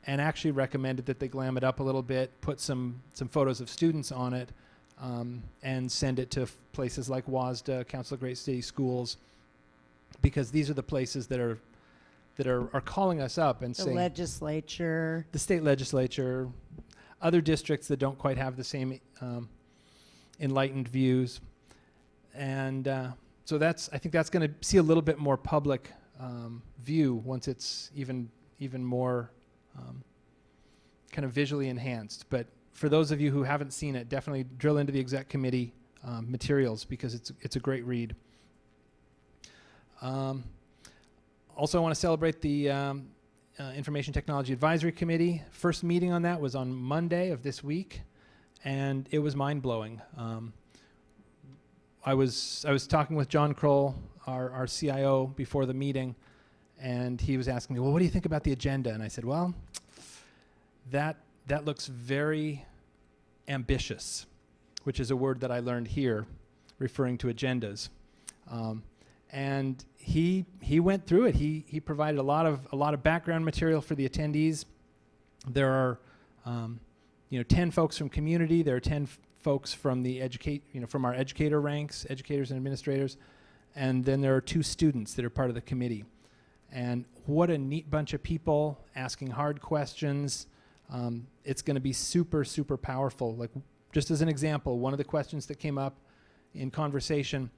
and actually recommended that they glam it up a little bit, put some photos of students on it, and send it to places like WASDA, Council of Great City Schools, because these are the places that are calling us up and saying, the state legislature, other districts that don't quite have the same enlightened views, and so I think that's going to see a little bit more public view once it's even more kind of visually enhanced. But for those of you who haven't seen it, definitely drill into the exec committee materials, because it's a great read. Also, I want to celebrate the Information Technology Advisory Committee. First meeting on that was on Monday of this week, and it was mind-blowing. I was talking with John Kroll, our CIO, before the meeting, and he was asking me, well, what do you think about the agenda? And I said, well, that looks very ambitious, which is a word that I learned here, referring to agendas. And he went through it. He provided a lot of background material for the attendees. There are 10 folks from community. There are 10 folks from the from our educator ranks, educators and administrators, and then there are 2 students that are part of the committee. And what a neat bunch of people asking hard questions. It's going to be super, super powerful. Like, just as an example, one of the questions that came up in conversation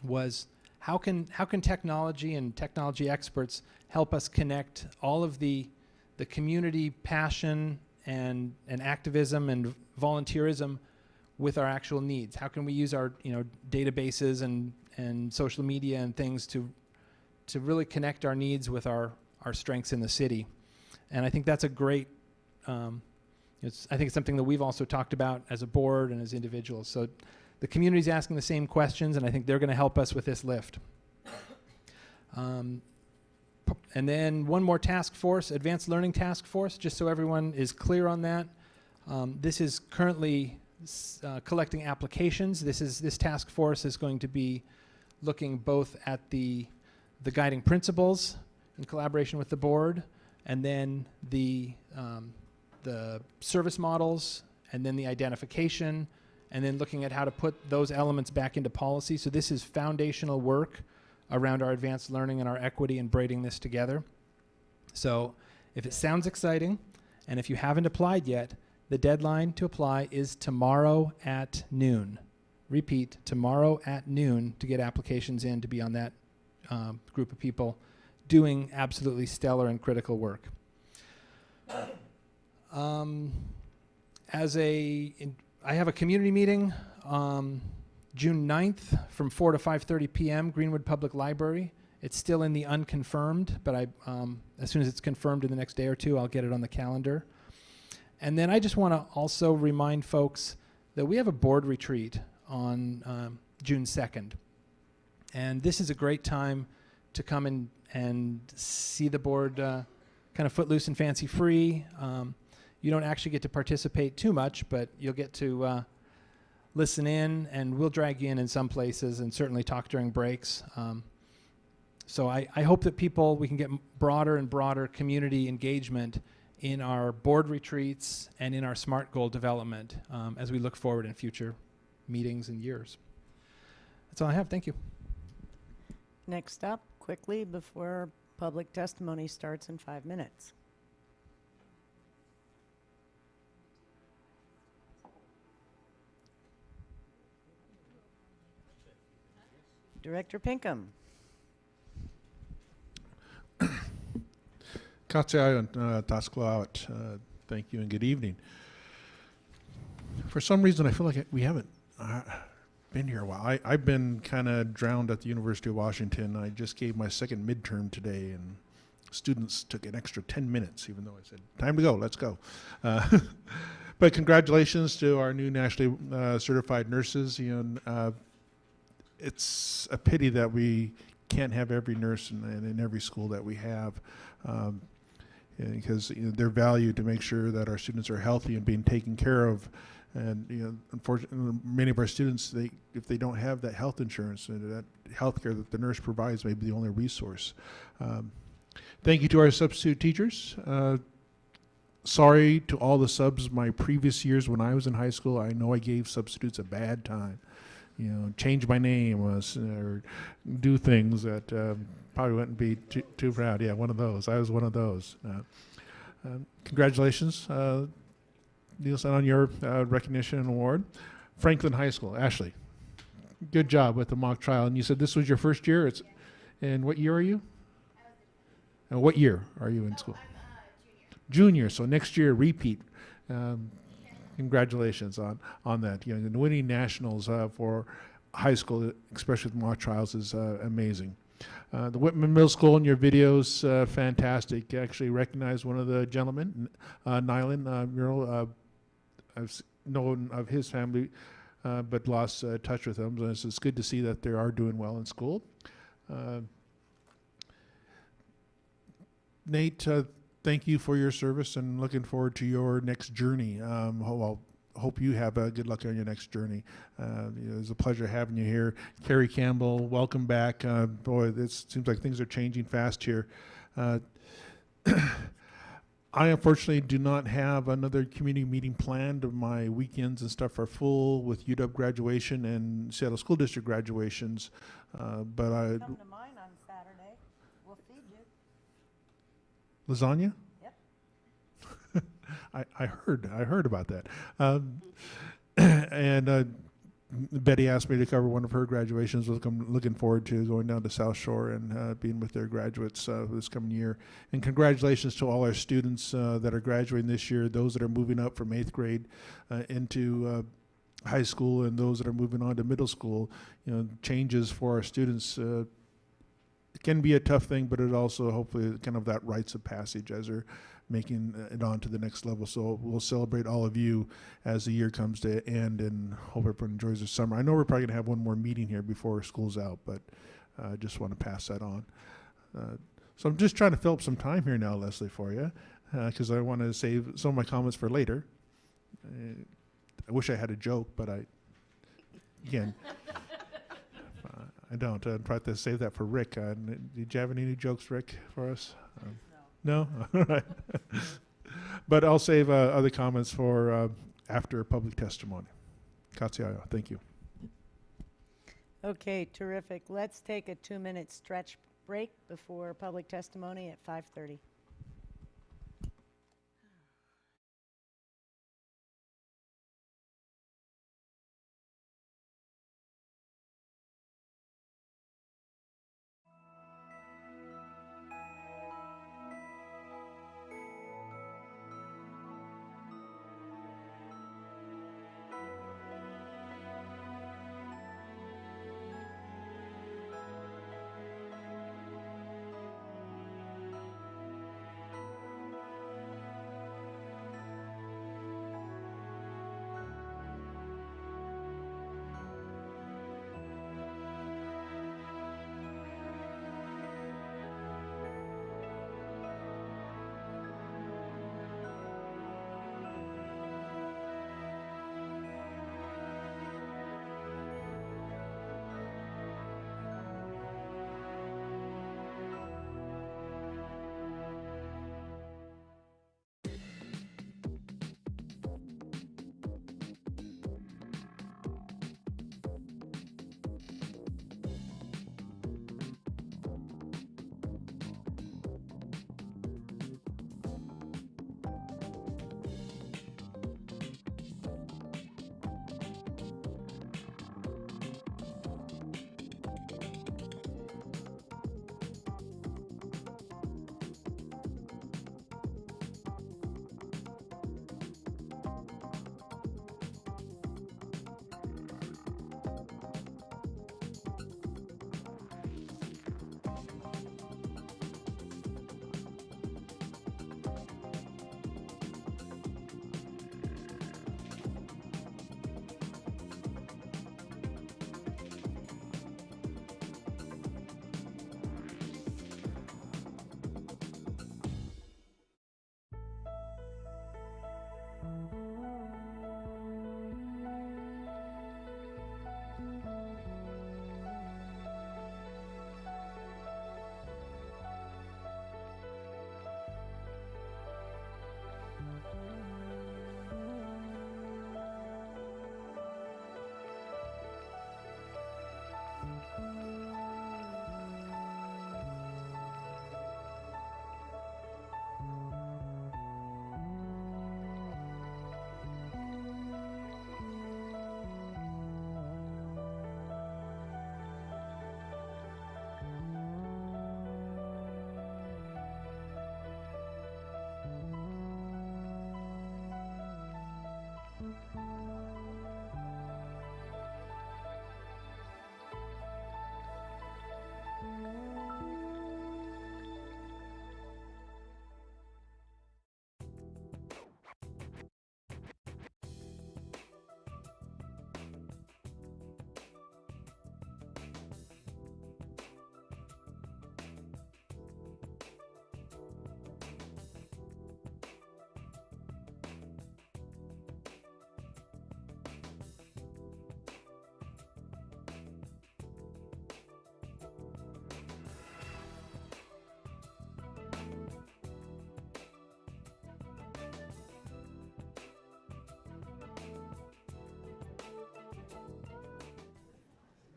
was, how can technology and technology experts help us connect all of the community passion and activism and volunteerism with our actual needs? How can we use our databases and social media and things to really connect our needs with our strengths in the city? And I think that's a great, I think it's something that we've also talked about as a board and as individuals. So the community's asking the same questions, and I think they're going to help us with this lift. And then one more task force, Advanced Learning Task Force, just so everyone is clear on that. This is currently collecting applications. This task force is going to be looking both at the the guiding principles in collaboration with the board, and then the service models, and then the identification, and then looking at how to put those elements back into policy. So this is foundational work around our advanced learning and our equity and braiding this together. So if it sounds exciting, and if you haven't applied yet, the deadline to apply is tomorrow at noon. Repeat, tomorrow at noon to get applications in to be on that group of people doing absolutely stellar and critical work. I have a community meeting June 9th from 4 to 5:30 p.m. Greenwood Public Library. It's still in the unconfirmed, but as soon as it's confirmed in the next day or two, I'll get it on the calendar. And then I just want to also remind folks that we have a board retreat on June 2nd. And this is a great time to come and see the board kind of footloose and fancy free. You don't actually get to participate too much, but you'll get to listen in, and we'll drag you in some places and certainly talk during breaks. So I hope that we can get broader and broader community engagement in our board retreats and in our SMART goal development as we look forward in future meetings and years. That's all I have. Thank you. Next up, quickly, before public testimony starts in 5 minutes. Director Pinkham. Katsiayan Tasklaawat, thank you and good evening. For some reason, I feel like we haven't been here a while. I've been kind of drowned at the University of Washington. I just gave my second midterm today, and students took an extra 10 minutes, even though I said, time to go, let's go. But congratulations to our new nationally certified nurses. It's a pity that we can't have every nurse in every school that we have. Because they're valued to make sure that our students are healthy and being taken care of. And unfortunately, many of our students, if they don't have that health insurance and that health care that the nurse provides, may be the only resource. Thank you to our substitute teachers. Sorry to all the subs my previous years when I was in high school. I know I gave substitutes a bad time. Change my name or do things that probably wouldn't be too proud. Yeah, one of those. I was one of those. Congratulations, Nielsen, on your recognition and award. Franklin High School, Ashley, good job with the mock trial. And you said this was your first year. And what year are you? And what year are you in school? I'm junior. So next year, repeat. Congratulations on that. The winning nationals for high school, especially with mock trials, is amazing. The Whitman Middle School in your videos, fantastic. You actually recognized one of the gentlemen, Nylan Mural. I've known of his family, but lost touch with them. So it's good to see that they are doing well in school. Nate, thank you for your service and looking forward to your next journey. Hope you have good luck on your next journey. It was a pleasure having you here. Carrie Campbell, welcome back. Boy, it seems like things are changing fast here. I unfortunately do not have another community meeting planned. My weekends and stuff are full with UW graduation and Seattle School District graduations. But I Come to mine on Saturday. We'll feed you. Lasagna? Yep. I heard about that. And Betty asked me to cover one of her graduations. I'm looking forward to going down to South Shore and being with their graduates this coming year. And congratulations to all our students that are graduating this year, those that are moving up from 8th grade into high school, and those that are moving on to middle school. Changes for our students it can be a tough thing, but it also hopefully kind of that rites of passage as they're making it on to the next level. So we'll celebrate all of you as the year comes to end, and hope everyone enjoys the summer. I know we're probably going to have one more meeting here before school's out, but I just want to pass that on. So I'm just trying to fill up some time here now, Leslie, for you, because I want to save some of my comments for later. I wish I had a joke, but again, I don't. I'd try to save that for Rick. Did you have any new jokes, Rick, for us? No? All right. But I'll save other comments for after public testimony. Katsiayo, thank you. Okay, terrific. Let's take a 2-minute stretch break before public testimony at 5:30.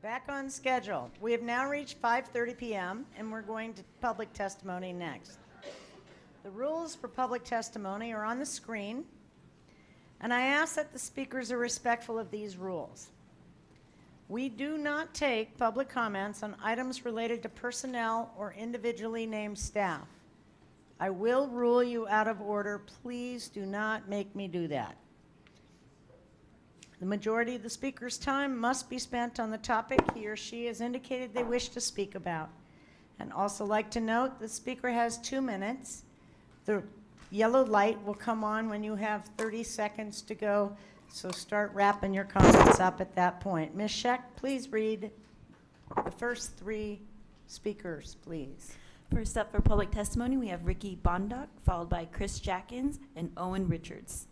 Back on schedule. We have now reached 5:30 p.m. and we're going to public testimony next. The rules for public testimony are on the screen, and I ask that the speakers are respectful of these rules. We do not take public comments on items related to personnel or individually named staff. I will rule you out of order. Please do not make me do that. The majority of the speaker's time must be spent on the topic he or she has indicated they wish to speak about. And also like to note, the speaker has 2 minutes. The yellow light will come on when you have 30 seconds to go, so start wrapping your comments up at that point. Ms. Scheck, please read the first 3 speakers, please. First up for public testimony, we have Ricky Bondoc, followed by Chris Jackins and Owen Richards.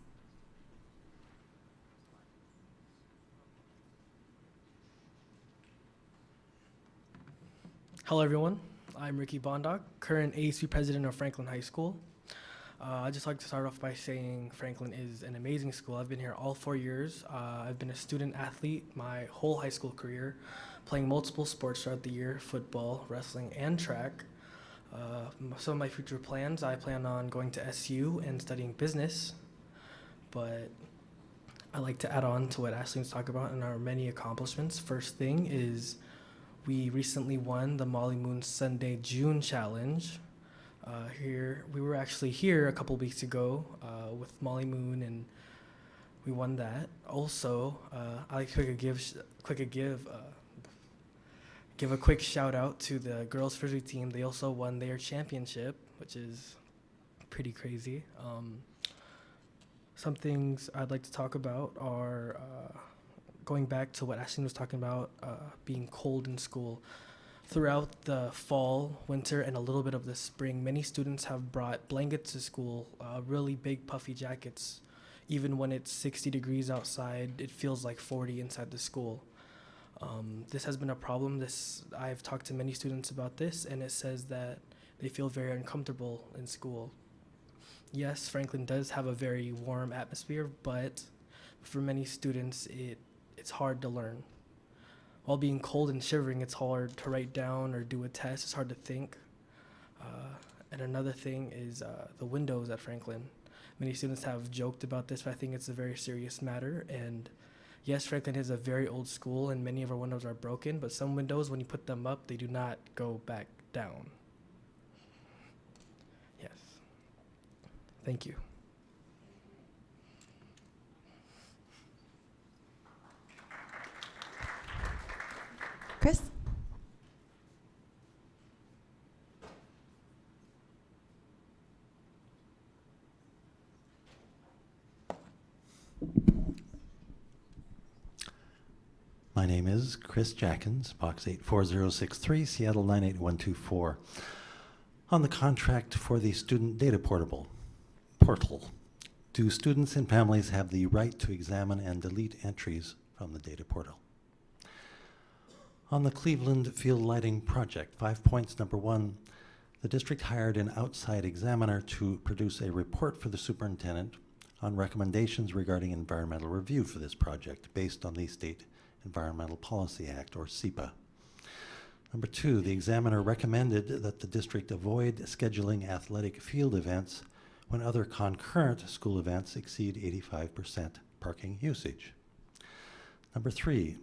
Hello, everyone. I'm Ricky Bondoc, current ASU president of Franklin High School. I'd just like to start off by saying Franklin is an amazing school. I've been here all 4 years. I've been a student athlete my whole high school career, playing multiple sports throughout the year, football, wrestling, and track. Some of my future plans, I plan on going to SU and studying business, but I like to add on to what Ashley was talking about in our many accomplishments. First thing is we recently won the Molly Moon Sunday June Challenge. We were actually here a couple weeks ago with Molly Moon, and we won that. Also, I like to give a quick shout out to the girls frisbee team. They also won their championship, which is pretty crazy. Some things I'd like to talk about are going back to what Ashley was talking about, being cold in school. Throughout the fall, winter, and a little bit of the spring, many students have brought blankets to school, really big puffy jackets. Even when it's 60 degrees outside, it feels like 40 inside the school. This has been a problem. I've talked to many students about this, and it says that they feel very uncomfortable in school. Yes, Franklin does have a very warm atmosphere, but for many students, it's hard to learn. While being cold and shivering, it's hard to write down or do a test. It's hard to think. And another thing is the windows at Franklin. Many students have joked about this, but I think it's a very serious matter. And yes, Franklin is a very old school, and many of our windows are broken, but some windows, when you put them up, they do not go back down. Yes. Thank you. Chris? My name is Chris Jackins, Box 84063, Seattle 98124. On the contract for the Student Data Portal, do students and families have the right to examine and delete entries from the data portal? On the Cleveland Field Lighting Project, 5 points. Number 1, the district hired an outside examiner to produce a report for the superintendent on recommendations regarding environmental review for this project based on the State Environmental Policy Act, or SEPA. Number 2, the examiner recommended that the district avoid scheduling athletic field events when other concurrent school events exceed 85% parking usage. Number 3,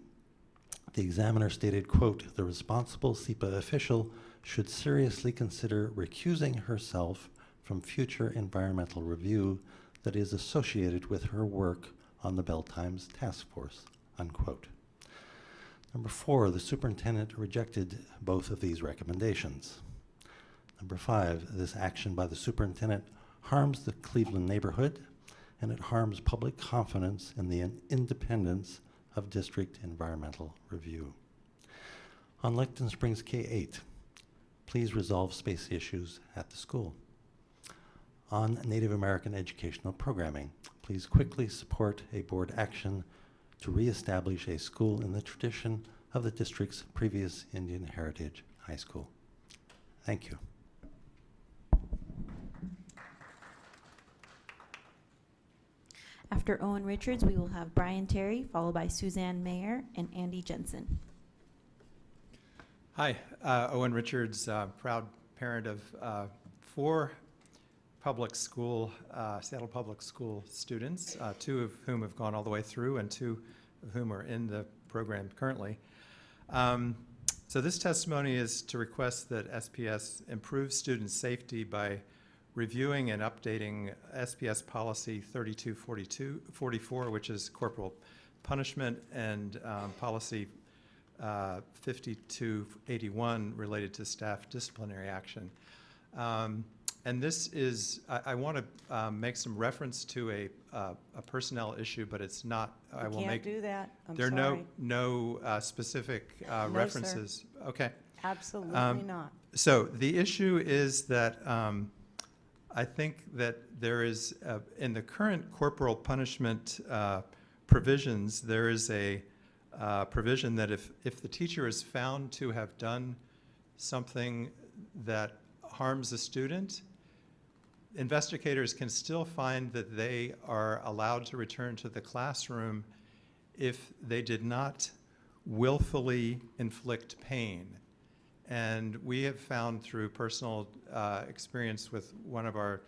the examiner stated, quote, the responsible SEPA official should seriously consider recusing herself from future environmental review that is associated with her work on the Bell Times Task Force, unquote. Number 4, the superintendent rejected both of these recommendations. Number 5, this action by the superintendent harms the Cleveland neighborhood, and it harms public confidence in the independence of district environmental review. On Licton Springs K-8, please resolve space issues at the school. On Native American educational programming, please quickly support a board action to reestablish a school in the tradition of the district's previous Indian Heritage High School. Thank you. After Owen Richards, we will have Brian Terry, followed by Suzanne Mayer and Andy Jensen. Hi, Owen Richards, proud parent of 4 public school, Seattle Public School students, 2 of whom have gone all the way through and 2 of whom are in the program currently. So this testimony is to request that SPS improve student safety by reviewing and updating SPS policy 3244, which is corporal punishment, and policy 5281 related to staff disciplinary action. And this is, I want to make some reference to a personnel issue, but it's not, I will make. Can't do that, I'm there sorry. are no specific No, references. sir. Okay. Absolutely not. So the issue is that I think that there is, in the current corporal punishment provisions, there is a provision that if the teacher is found to have done something that harms a student, investigators can still find that they are allowed to return to the classroom if they did not willfully inflict pain. And we have found through personal experience with one of our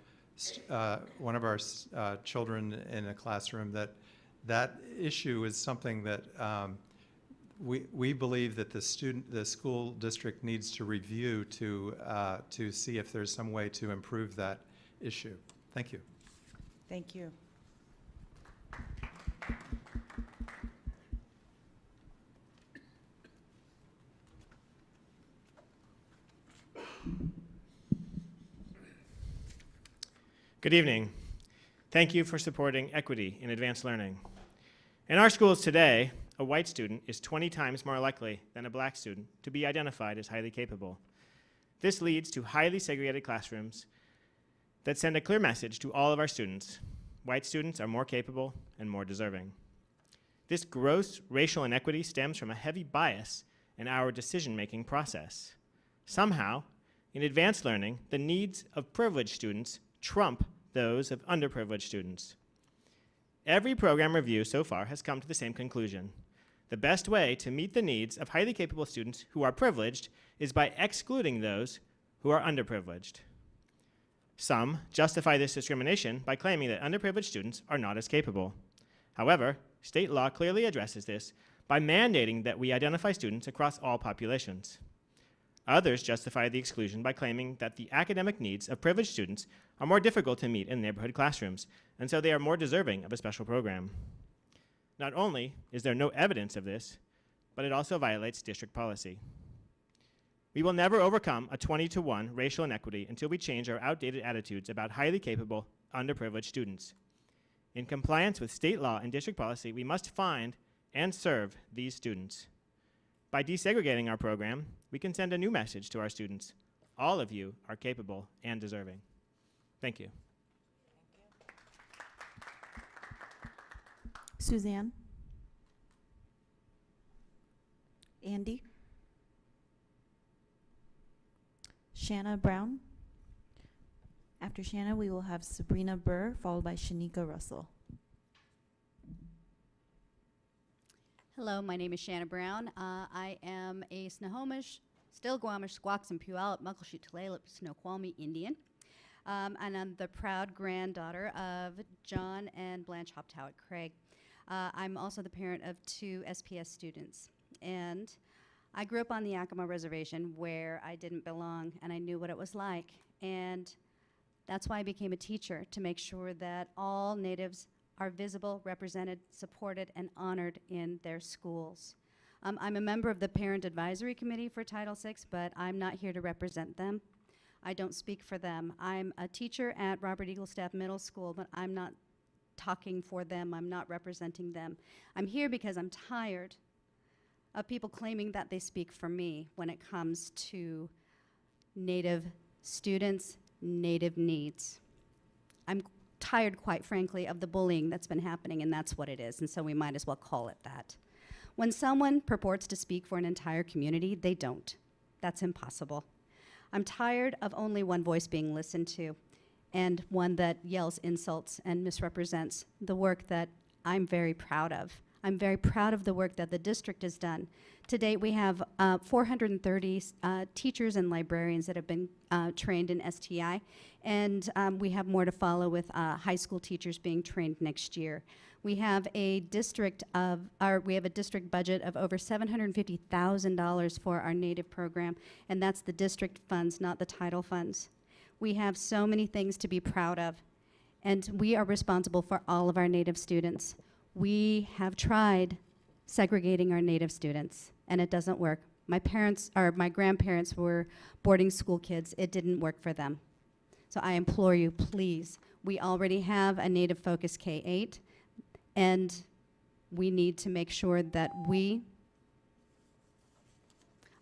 children in a classroom that issue is something that we believe that the school district needs to review to see if there's some way to improve that issue. Thank you. Thank you. Good evening. Thank you for supporting equity in advanced learning. In our schools today, a white student is 20 times more likely than a black student to be identified as highly capable. This leads to highly segregated classrooms that send a clear message to all of our students. White students are more capable and more deserving. This gross racial inequity stems from a heavy bias in our decision-making process. Somehow, in advanced learning, the needs of privileged students trump those of underprivileged students. Every program review so far has come to the same conclusion. The best way to meet the needs of highly capable students who are privileged is by excluding those who are underprivileged. Some justify this discrimination by claiming that underprivileged students are not as capable. However, state law clearly addresses this by mandating that we identify students across all populations. Others justify the exclusion by claiming that the academic needs of privileged students are more difficult to meet in neighborhood classrooms, and so they are more deserving of a special program. Not only is there no evidence of this, but it also violates district policy. We will never overcome a 20-to-1 racial inequity until we change our outdated attitudes about highly capable, underprivileged students. In compliance with state law and district policy, we must find and serve these students. By desegregating our program, we can send a new message to our students. All of you are capable and deserving. Thank you. Suzanne? Andy? Shanna Brown? After Shanna, we will have Sabrina Burr, followed by Shanika Russell. Hello, my name is Shanna Brown. I am a Snohomish, Still-Squamish, Squaxin, Puyallup, Muckleshoot, Tulalip, Snoqualmie Indian. And I'm the proud granddaughter of John and Blanche Hoptowit Craig. I'm also the parent of 2 SPS students. And I grew up on the Yakima Reservation where I didn't belong, and I knew what it was like. And that's why I became a teacher, to make sure that all natives are visible, represented, supported, and honored in their schools. I'm a member of the Parent Advisory Committee for Title VI, but I'm not here to represent them. I don't speak for them. I'm a teacher at Robert Eaglestaff Middle School, but I'm not talking for them. I'm not representing them. I'm here because I'm tired of people claiming that they speak for me when it comes to Native students, Native needs. I'm tired, quite frankly, of the bullying that's been happening, and that's what it is, and so we might as well call it that. When someone purports to speak for an entire community, they don't. That's impossible. I'm tired of only one voice being listened to, and one that yells insults and misrepresents the work that I'm very proud of. I'm very proud of the work that the district has done. To date, we have 430 teachers and librarians that have been trained in STI, and we have more to follow with high school teachers being trained next year. We have a district budget of over $750,000 for our Native program, and that's the district funds, not the title funds. We have so many things to be proud of, and we are responsible for all of our Native students. We have tried segregating our Native students, and it doesn't work. My grandparents were boarding school kids. It didn't work for them. So I implore you, please. We already have a Native Focus K-8, and we need to make sure that we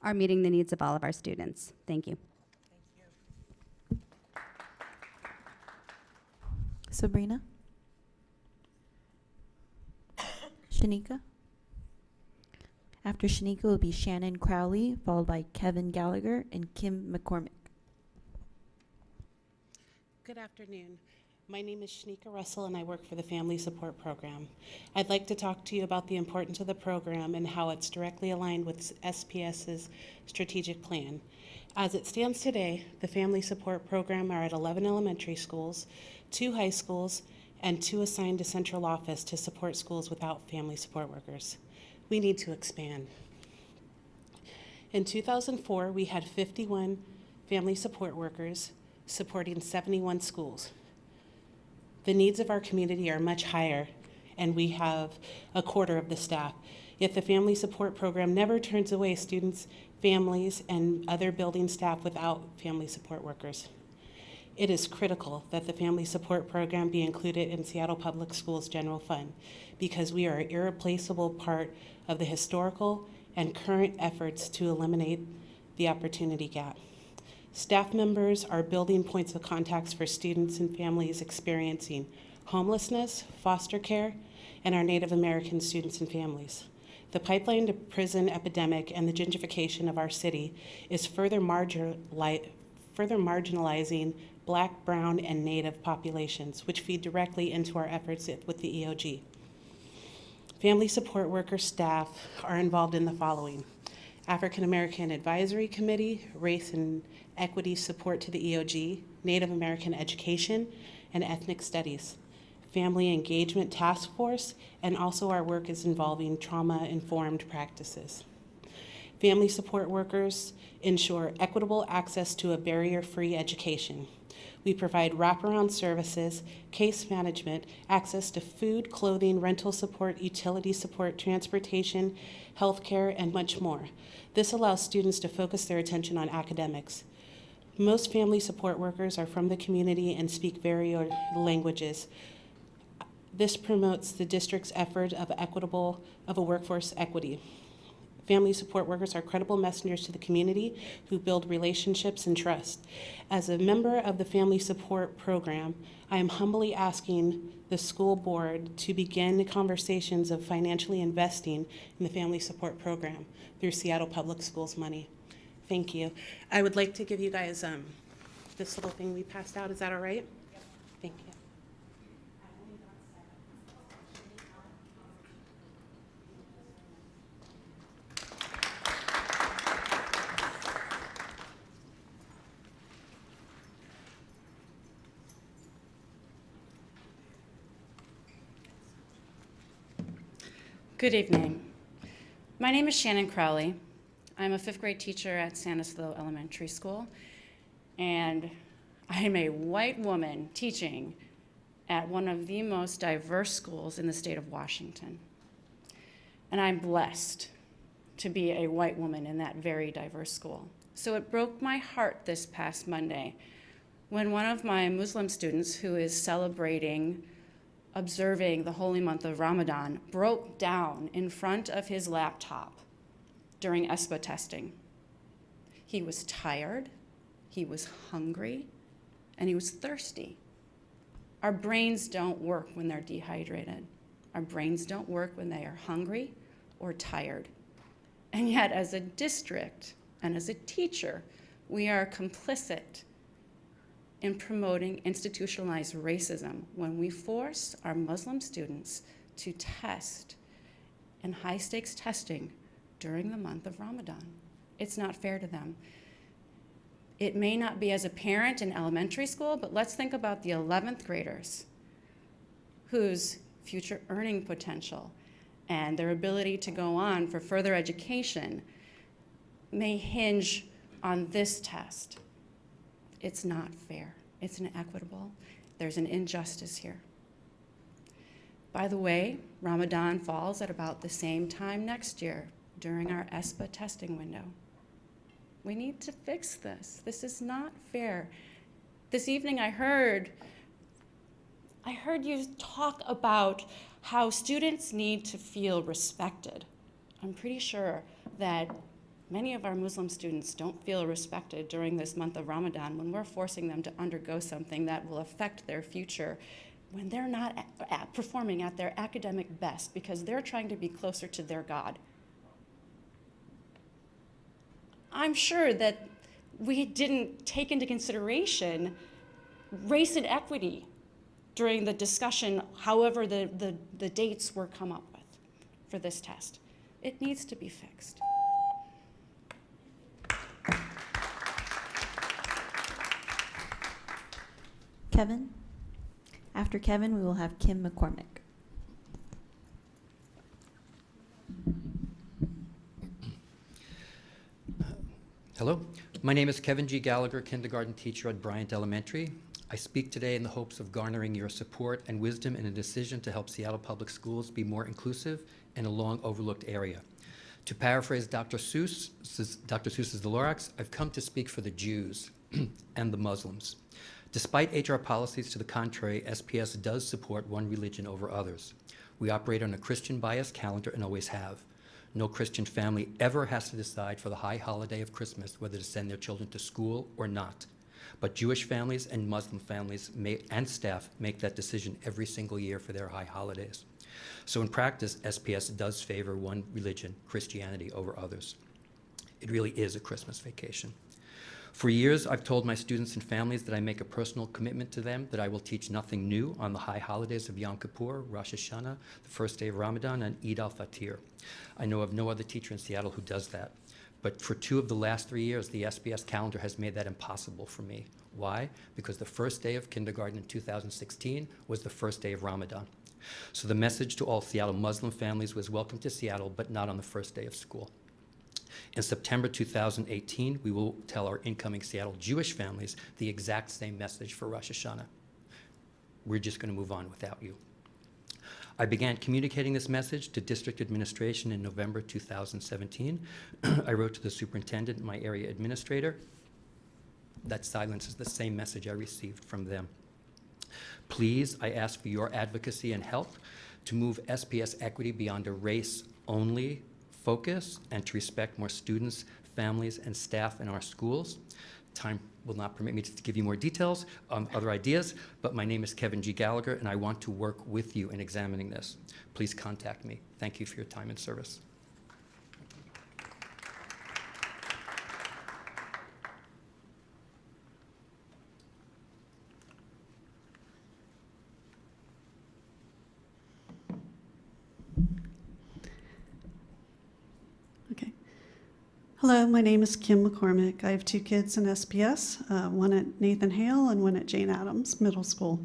are meeting the needs of all of our students. Thank you. Sabrina? After Shanika will be Shannon Crowley, followed by Kevin Gallagher and Kim McCormick. Good afternoon. My name is Shanika Russell and I work for the Family Support Program. I'd like to talk to you about the importance of the program and how it's directly aligned with SPS's strategic plan. As it stands today, the Family Support Program are at 11 elementary schools, 2 high schools, and 2 assigned to central office to support schools without family support workers. We need to expand. In 2004, we had 51 family support workers supporting 71 schools. The needs of our community are much higher, and we have a quarter of the staff. Yet the Family Support Program never turns away students, families, and other building staff without family support workers. It is critical that the Family Support Program be included in Seattle Public Schools General Fund because we are an irreplaceable part of the historical and current efforts to eliminate the opportunity gap. Staff members are building points of contacts for students and families experiencing homelessness, foster care, and our Native American students and families. The pipeline to prison epidemic and the gentrification of our city is further marginalizing Black, Brown, and Native populations, which feed directly into our efforts with the EOG. Family support worker staff are involved in the following: African American Advisory Committee, Race and Equity Support to the EOG, Native American Education, and Ethnic Studies, Family Engagement Task Force, and also our work is involving trauma-informed practices. Family support workers ensure equitable access to a barrier-free education. We provide wraparound services, case management, access to food, clothing, rental support, utility support, transportation, healthcare, and much more. This allows students to focus their attention on academics. Most family support workers are from the community and speak various languages. This promotes the district's effort of a workforce equity. Family support workers are credible messengers to the community who build relationships and trust. As a member of the Family Support Program, I am humbly asking the school board to begin conversations of financially investing in the Family Support Program through Seattle Public Schools money. Thank you. I would like to give you guys this little thing we passed out. Is that all right? Yep. Thank you. Good evening. My name is Shannon Crowley. I'm a 5th grade teacher at Stanislaus Elementary School, and I am a white woman teaching at one of the most diverse schools in the state of Washington. And I'm blessed to be a white woman in that very diverse school. So it broke my heart this past Monday when one of my Muslim students who is observing the holy month of Ramadan broke down in front of his laptop during ESPA testing. He was tired, he was hungry, and he was thirsty. Our brains don't work when they're dehydrated. Our brains don't work when they are hungry or tired. And yet, as a district and as a teacher, we are complicit in promoting institutionalized racism when we force our Muslim students to test in high-stakes testing during the month of Ramadan. It's not fair to them. It may not be as a parent in elementary school, but let's think about the 11th graders whose future earning potential and their ability to go on for further education may hinge on this test. It's not fair. It's inequitable. There's an injustice here. By the way, Ramadan falls at about the same time next year during our ESPA testing window. We need to fix this. This is not fair. This evening I heard you talk about how students need to feel respected. I'm pretty sure that many of our Muslim students don't feel respected during this month of Ramadan when we're forcing them to undergo something that will affect their future when they're not performing at their academic best because they're trying to be closer to their God. I'm sure that we didn't take into consideration race and equity during the discussion, however the dates were come up with for this test. It needs to be fixed. Kevin. After Kevin, we will have Kim McCormick. Hello, my name is Kevin G. Gallagher, kindergarten teacher at Bryant Elementary. I speak today in the hopes of garnering your support and wisdom in a decision to help Seattle Public Schools be more inclusive in a long overlooked area. To paraphrase Dr. Seuss's The Lorax, I've come to speak for the Jews and the Muslims. Despite HR policies to the contrary, SPS does support one religion over others. We operate on a Christian bias calendar and always have. No Christian family ever has to decide for the high holiday of Christmas whether to send their children to school or not. But Jewish families and Muslim families and staff make that decision every single year for their high holidays. So in practice, SPS does favor one religion, Christianity, over others. It really is a Christmas vacation. For years, I've told my students and families that I make a personal commitment to them that I will teach nothing new on the high holidays of Yom Kippur, Rosh Hashanah, the first day of Ramadan, and Eid al-Fitr. I know of no other teacher in Seattle who does that. But for 2 of the last 3 years, the SPS calendar has made that impossible for me. Why? Because the first day of kindergarten in 2016 was the first day of Ramadan. So the message to all Seattle Muslim families was welcome to Seattle, but not on the first day of school. In September 2018, we will tell our incoming Seattle Jewish families the exact same message for Rosh Hashanah. We're just going to move on without you. I began communicating this message to district administration in November 2017. I wrote to the superintendent and my area administrator. That silence is the same message I received from them. Please, I ask for your advocacy and help to move SPS equity beyond a race-only focus and to respect more students, families, and staff in our schools. Time will not permit me to give you more details on other ideas, but my name is Kevin G. Gallagher, and I want to work with you in examining this. Please contact me. Thank you for your time and service. Hello, my name is Kim McCormick. I have 2 kids in SPS, one at Nathan Hale and one at Jane Addams Middle School.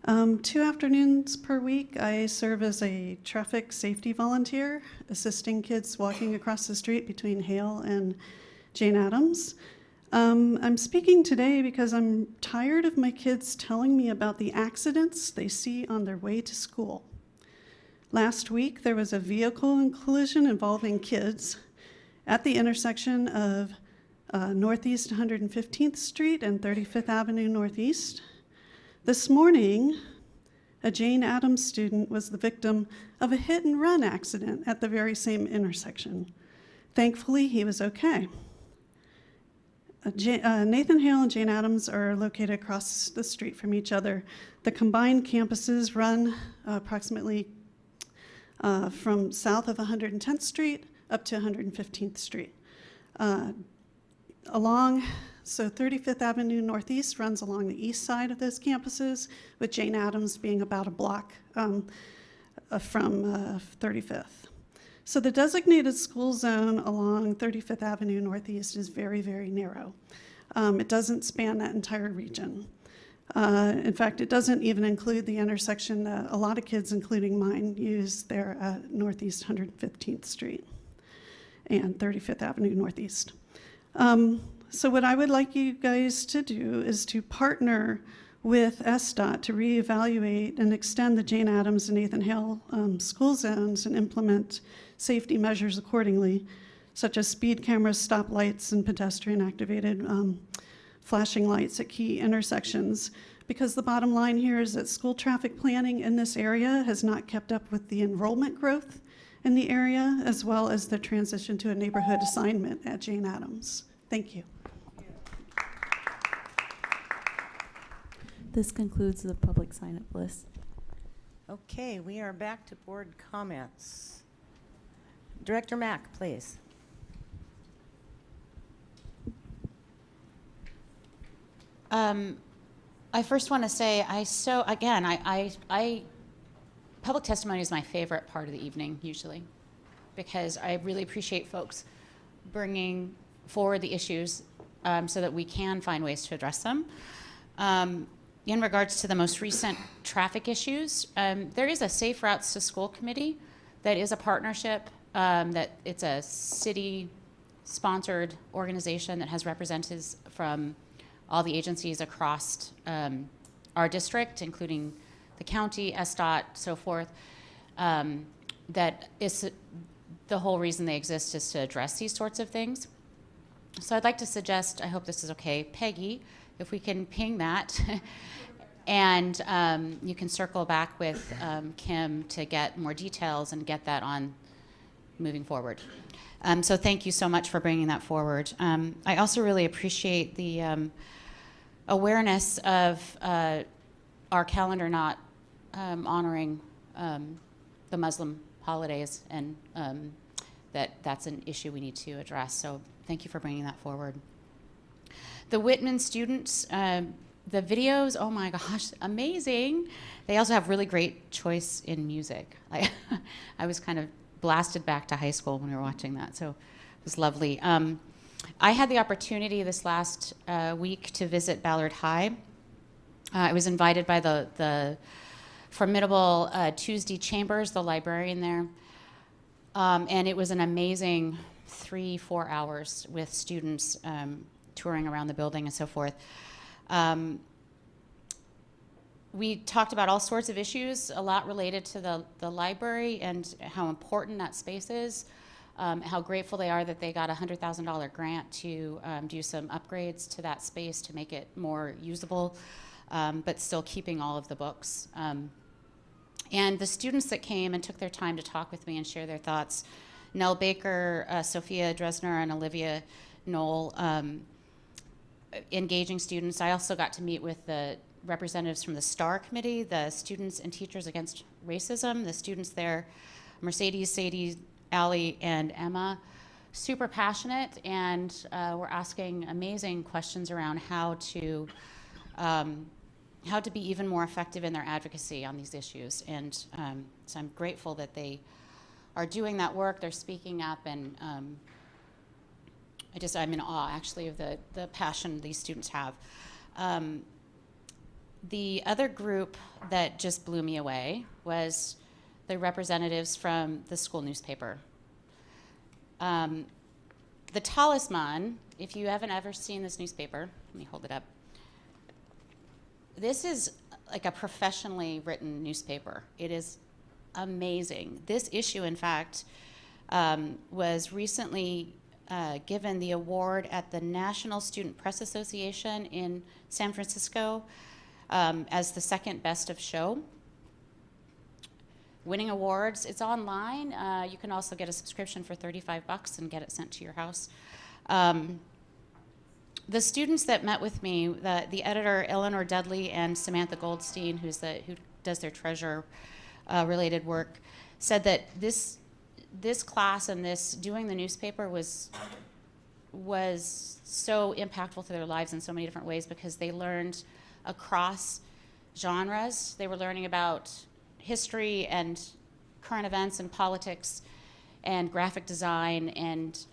2 afternoons per week, I serve as a traffic safety volunteer, assisting kids walking across the street between Hale and Jane Addams. I'm speaking today because I'm tired of my kids telling me about the accidents they see on their way to school. Last week, there was a vehicle collision involving kids at the intersection of Northeast 115th Street and 35th Avenue Northeast. This morning, a Jane Addams student was the victim of a hit-and-run accident at the very same intersection. Thankfully, he was okay. Nathan Hale and Jane Addams are located across the street from each other. The combined campuses run approximately from south of 110th Street up to 115th Street. So 35th Avenue Northeast runs along the east side of those campuses, with Jane Addams being about a block from 35th. So the designated school zone along 35th Avenue Northeast is very, very narrow. It doesn't span that entire region. In fact, it doesn't even include the intersection that a lot of kids, including mine, use there at Northeast 115th Street and 35th Avenue Northeast. So what I would like you guys to do is to partner with SDOT to reevaluate and extend the Jane Addams and Nathan Hale school zones and implement safety measures accordingly, such as speed cameras, stop lights, and pedestrian-activated flashing lights at key intersections. Because the bottom line here is that school traffic planning in this area has not kept up with the enrollment growth in the area, as well as the transition to a neighborhood assignment at Jane Addams. Thank you. This concludes the public sign-up list. Okay, we are back to board comments. Director Mack, please. I first want to say, public testimony is my favorite part of the evening, usually, because I really appreciate folks bringing forward the issues so that we can find ways to address them. In regards to the most recent traffic issues, there is a Safe Routes to School committee that is a partnership, that it's a city-sponsored organization that has representatives from all the agencies across our district, including the county, SDOT, so forth. That is the whole reason they exist, is to address these sorts of things. So I'd like to suggest, I hope this is okay, Peggy, if we can ping that, and you can circle back with Kim to get more details and get that on moving forward. So thank you so much for bringing that forward. I also really appreciate the awareness of our calendar not honoring the Muslim holidays, and that's an issue we need to address. So thank you for bringing that forward. The Whitman students, the videos, oh my gosh, amazing. They also have really great choice in music. I was kind of blasted back to high school when we were watching that, so it was lovely. I had the opportunity this last week to visit Ballard High. I was invited by the formidable Tuesday Chambers, the librarian there, and it was an amazing 3-4 hours with students touring around the building and so forth. We talked about all sorts of issues, a lot related to the library and how important that space is, how grateful they are that they got a $100,000 grant to do some upgrades to that space to make it more usable, but still keeping all of the books. And the students that came and took their time to talk with me and share their thoughts, Nell Baker, Sophia Dresner, and Olivia Knoll, engaging students. I also got to meet with the representatives from the STAR committee, the Students and Teachers Against Racism. The students there, Mercedes, Sadie, Allie, and Emma, super passionate, and were asking amazing questions around how to be even more effective in their advocacy on these issues. And so I'm grateful that they are doing that work. They're speaking up, and I'm in awe, actually, of the passion these students have. The other group that just blew me away was the representatives from the school newspaper. The Talisman, if you haven't ever seen this newspaper, let me hold it up. This is like a professionally written newspaper. It is amazing. This issue, in fact, was recently given the award at the National Student Press Association in San Francisco as the second best of show. Winning awards, it's online. You can also get a subscription for $35 and get it sent to your house. The students that met with me, the editor, Eleanor Dudley, and Samantha Goldstein, who does their treasure related work, said that this class and this doing the newspaper was so impactful to their lives in so many different ways, because they learned across genres. They were learning about history and current events and politics and graphic design, and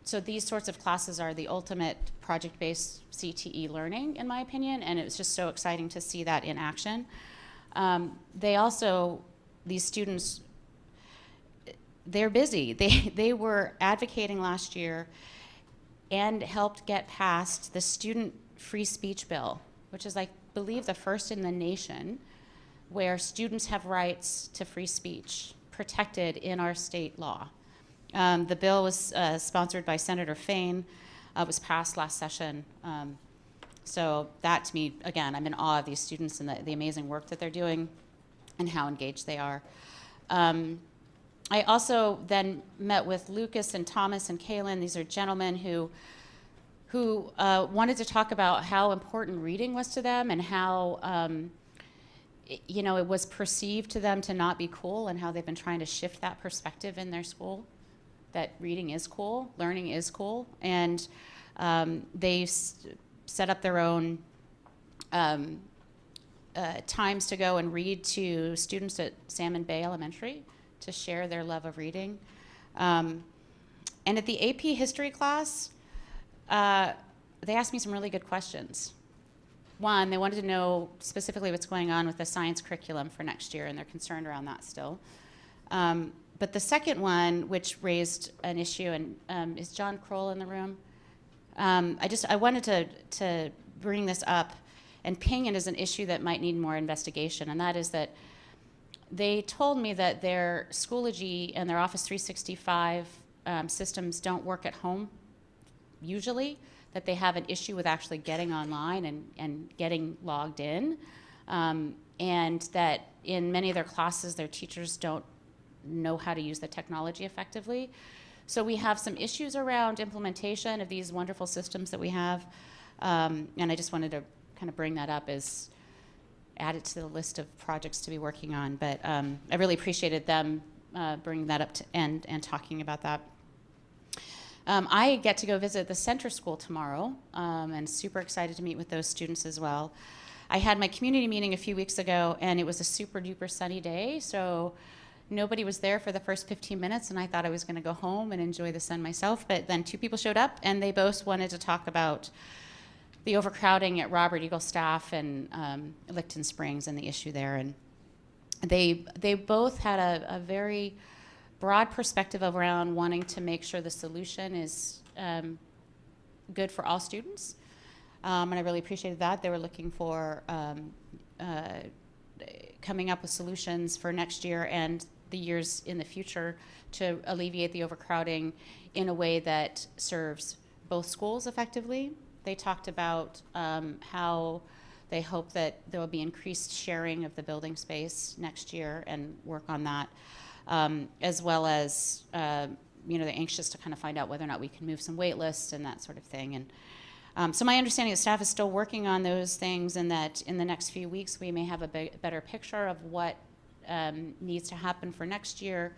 so these sorts of classes are the ultimate project-based CTE learning, in my opinion, and it was just so exciting to see that in action. These students, they're busy. They were advocating last year and helped get passed the Student Free Speech Bill, which is, I believe, the first in the nation where students have rights to free speech protected in our state law. The bill was sponsored by Senator Fain. It was passed last session. So that, to me, again, I'm in awe of these students and the amazing work that they're doing and how engaged they are. I also then met with Lucas and Thomas and Kaylin. These are gentlemen who wanted to talk about how important reading was to them and how it was perceived to them to not be cool, and how they've been trying to shift that perspective in their school, that reading is cool, learning is cool. And they set up their own times to go and read to students at Salmon Bay Elementary to share their love of reading. And at the AP History class, they asked me some really good questions. One, they wanted to know specifically what's going on with the science curriculum for next year, and they're concerned around that still. But the second one, which raised an issue, and is John Kroll in the room? I wanted to bring this up, and ping it is an issue that might need more investigation, and that is that they told me that their Schoology and their Office 365 systems don't work at home usually, that they have an issue with actually getting online and getting logged in, and that in many of their classes, their teachers don't know how to use the technology effectively. So we have some issues around implementation of these wonderful systems that we have, and I just wanted to kind of bring that up as add it to the list of projects to be working on. But I really appreciated them bringing that up and talking about that. I get to go visit the center school tomorrow, and super excited to meet with those students as well. I had my community meeting a few weeks ago, and it was a super duper sunny day, so nobody was there for the first 15 minutes, and I thought I was going to go home and enjoy the sun myself, but then 2 people showed up, and they both wanted to talk about the overcrowding at Robert Eagle Staff and Licton Springs and the issue there. And they both had a very broad perspective around wanting to make sure the solution is good for all students. And I really appreciated that. They were looking for coming up with solutions for next year and the years in the future to alleviate the overcrowding in a way that serves both schools effectively. They talked about how they hope that there will be increased sharing of the building space next year and work on that, as well as, they're anxious to kind of find out whether or not we can move some wait lists and that sort of thing. And so my understanding is staff is still working on those things, and that in the next few weeks we may have a better picture of what needs to happen for next year.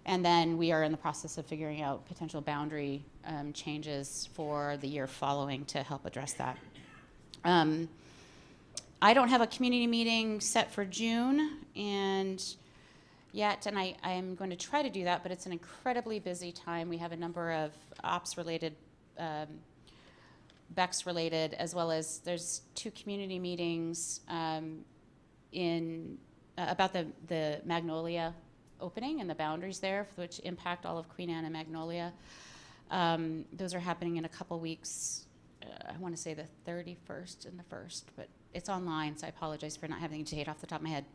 And then we are in the process of figuring out potential boundary changes for the year following to help address that. I don't have a community meeting set for June yet, and I am going to try to do that, but it's an incredibly busy time. We have a number of ops-related, BEX-related, as well as there's 2 community meetings about the Magnolia opening and the boundaries there, which impact all of Queen Anne and Magnolia. Those are happening in a couple weeks. I want to say the 31st and the 1st, but it's online, so I apologize for not having a date off the top of my head.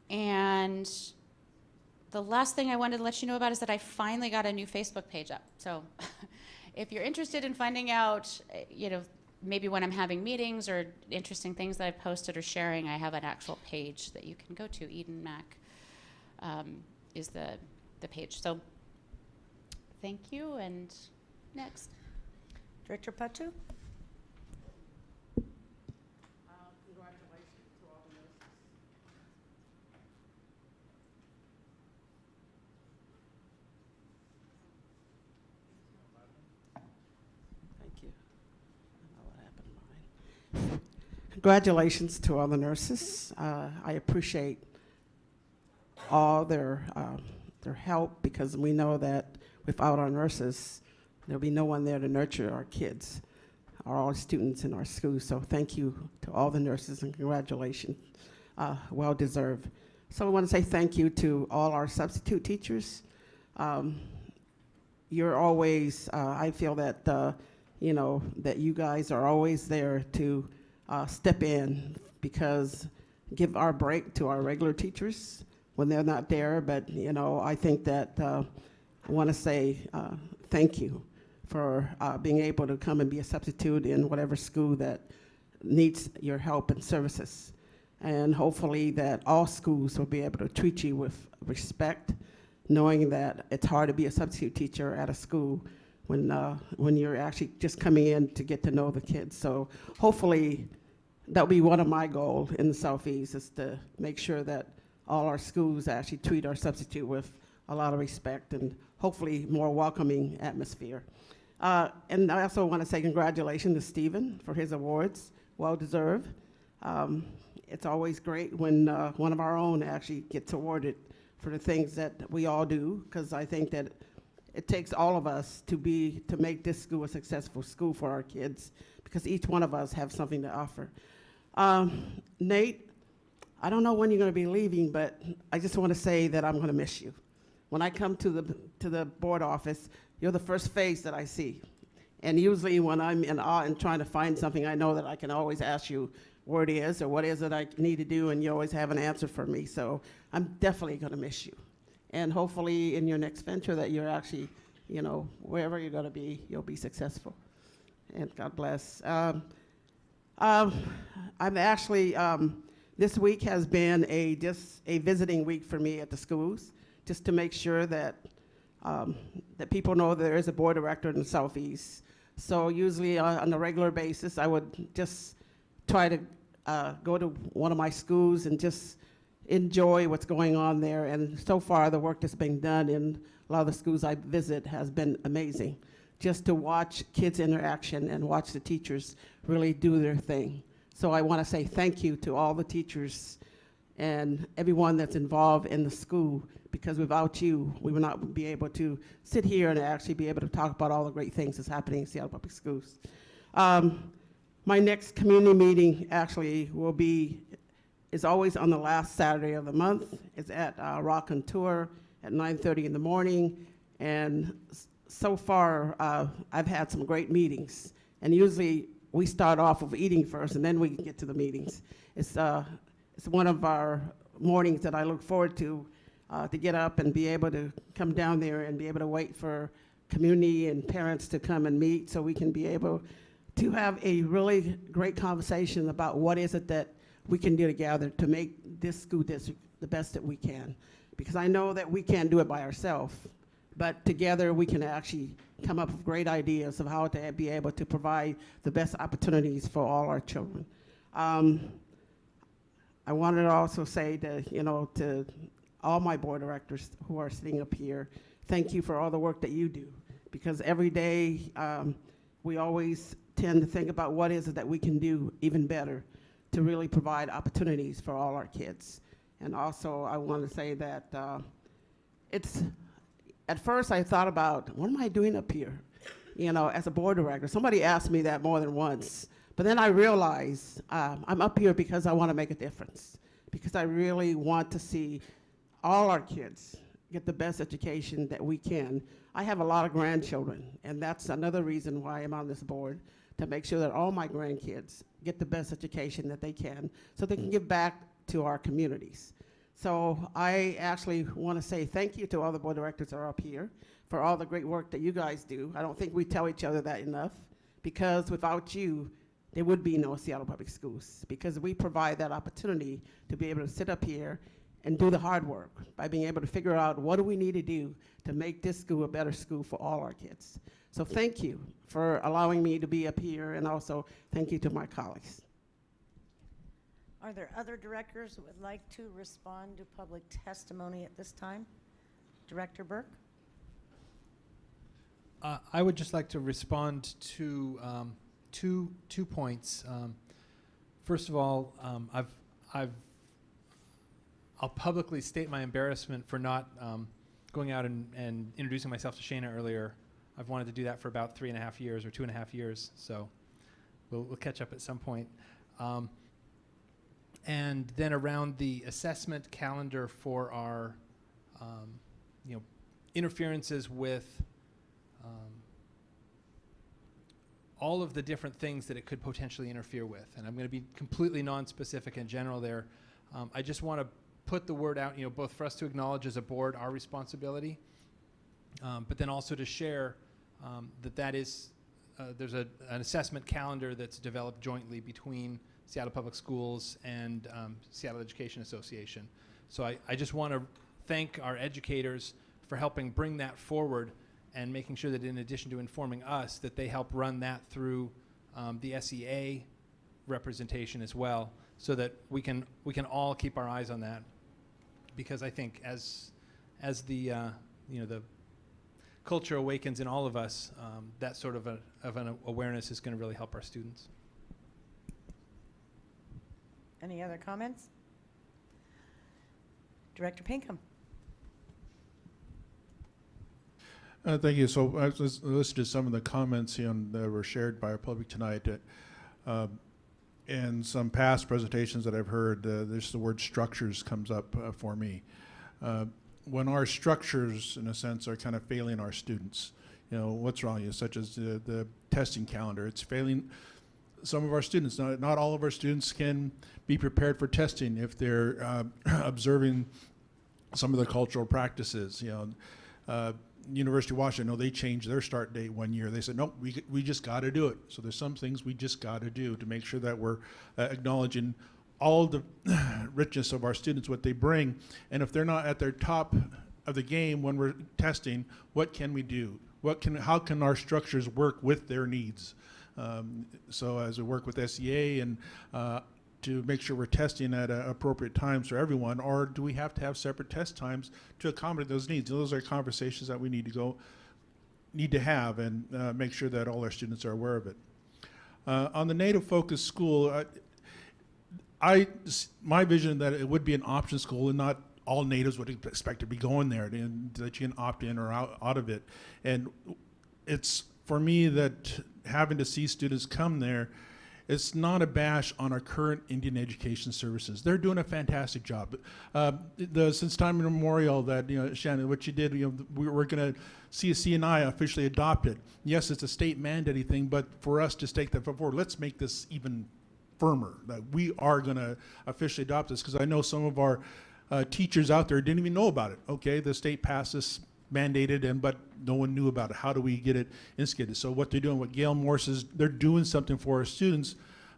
And the last thing I wanted to let you know about is that I finally got a new Facebook page up. So if you're interested in finding out, maybe when I'm having meetings or interesting things that I've posted or sharing, I have an actual page that you can go to. Eden Mack is the page. So thank you, and next. Director Patu? Congratulations to all the nurses. I appreciate all their help, because we know that without our nurses, there'll be no one there to nurture our kids, or all students in our schools. So thank you to all the nurses, and congratulations, well deserved. So I want to say thank you to all our substitute teachers. You're always, I feel that, that you guys are always there to step in, because give our break to our regular teachers when they're not there. But I think that I want to say thank you for being able to come and be a substitute in whatever school that needs your help and services. And hopefully that all schools will be able to treat you with respect, knowing that it's hard to be a substitute teacher at a school when you're actually just coming in to get to know the kids. So hopefully that'll be one of my goals in the Southeast, is to make sure that all our schools actually treat our substitute with a lot of respect and hopefully more welcoming atmosphere. And I also want to say congratulations to Stephen for his awards, well deserved. It's always great when one of our own actually gets awarded for the things that we all do, because I think that it takes all of us to make this school a successful school for our kids, because each one of us have something to offer. Nate, I don't know when you're going to be leaving, but I just want to say that I'm going to miss you. When I come to the board office, you're the first face that I see. And usually when I'm in awe and trying to find something, I know that I can always ask you where it is or what is it I need to do, and you always have an answer for me. So I'm definitely going to miss you. And hopefully in your next venture that you're actually, wherever you're going to be, you'll be successful. And God bless. I'm actually, this week has been a visiting week for me at the schools, just to make sure that that people know there is a board director in the Southeast. So usually on a regular basis, I would just try to go to one of my schools and just enjoy what's going on there. And so far, the work that's being done in a lot of the schools I visit has been amazing. Just to watch kids' interaction and watch the teachers really do their thing. So I want to say thank you to all the teachers and everyone that's involved in the school, because without you, we would not be able to sit here and actually be able to talk about all the great things that's happening in Seattle Public Schools. My next community meeting actually is always on the last Saturday of the month. It's at Rock and Tour at 9:30 in the morning. And so far, I've had some great meetings. And usually we start off with eating first and then we can get to the meetings. It's one of our mornings that I look forward to get up and be able to come down there and be able to wait for community and parents to come and meet, so we can be able to have a really great conversation about what is it that we can do together to make this school district the best that we can. Because I know that we can't do it by ourselves, but together we can actually come up with great ideas of how to be able to provide the best opportunities for all our children. I wanted to also say to all my board directors who are sitting up here, thank you for all the work that you do. Because every day we always tend to think about what is it that we can do even better to really provide opportunities for all our kids. And also I want to say that at first I thought about, what am I doing up here? As a board director. Somebody asked me that more than once. But then I realized I'm up here because I want to make a difference, because I really want to see all our kids get the best education that we can. I have a lot of grandchildren, and that's another reason why I'm on this board, to make sure that all my grandkids get the best education that they can so they can give back to our communities. So I actually want to say thank you to all the board directors that are up here for all the great work that you guys do. I don't think we tell each other that enough, because without you, there would be no Seattle Public Schools, because we provide that opportunity to be able to sit up here and do the hard work by being able to figure out what do we need to do to make this school a better school for all our kids. So thank you for allowing me to be up here, and also thank you to my colleagues. Are there other directors that would like to respond to public testimony at this time? Director Burke? I would just like to respond to two points. First of all, I'll publicly state my embarrassment for not going out and introducing myself to Shana earlier. I've wanted to do that for about 3.5 years or 2.5 years, so we'll catch up at some point. And then around the assessment calendar for our interferences with all of the different things that it could potentially interfere with. And I'm going to be completely non-specific in general there. I just want to put the word out, both for us to acknowledge as a board our responsibility, but then also to share that is, there's an assessment calendar that's developed jointly between Seattle Public Schools and Seattle Education Association. So I just want to thank our educators for helping bring that forward and making sure that in addition to informing us, that they help run that through the SEA representation as well, so that we can all keep our eyes on that. Because I think as the culture awakens in all of us, that sort of an awareness is going to really help our students. Any other comments? Director Pinkham. Thank you. So I listened to some of the comments that were shared by our public tonight. And some past presentations that I've heard, the word structures comes up for me. When our structures, in a sense, are kind of failing our students, what's wrong? Such as the testing calendar, it's failing some of our students. Not all of our students can be prepared for testing if they're observing some of the cultural practices. University of Washington, they changed their start date one year. They said, nope, we just got to do it. So there's some things we just got to do to make sure that we're acknowledging all the richness of our students, what they bring. And if they're not at their top of the game when we're testing, what can we do? How can our structures work with their needs? So as we work with SEA and to make sure we're testing at appropriate times for everyone, or do we have to have separate test times to accommodate those needs? Those are conversations that we need to have and make sure that all our students are aware of it. On the Native focused school, my vision that it would be an option school and not all natives would expect to be going there, and that you can opt in or out of it. And it's for me that having to see students come there, it's not a bash on our current Indian Education Services. They're doing a fantastic job. Since time immemorial that, Shannon, what you did, we're going to see a CNI officially adopted. Yes, it's a state mandated thing, but for us to take that forward, let's make this even firmer, that we are going to officially adopt this, because I know some of our teachers out there didn't even know about it. Okay, the state passed this, mandated, but no one knew about it. How do we get it instigated? So what they're doing, what Gail Morse is, they're doing something for our students,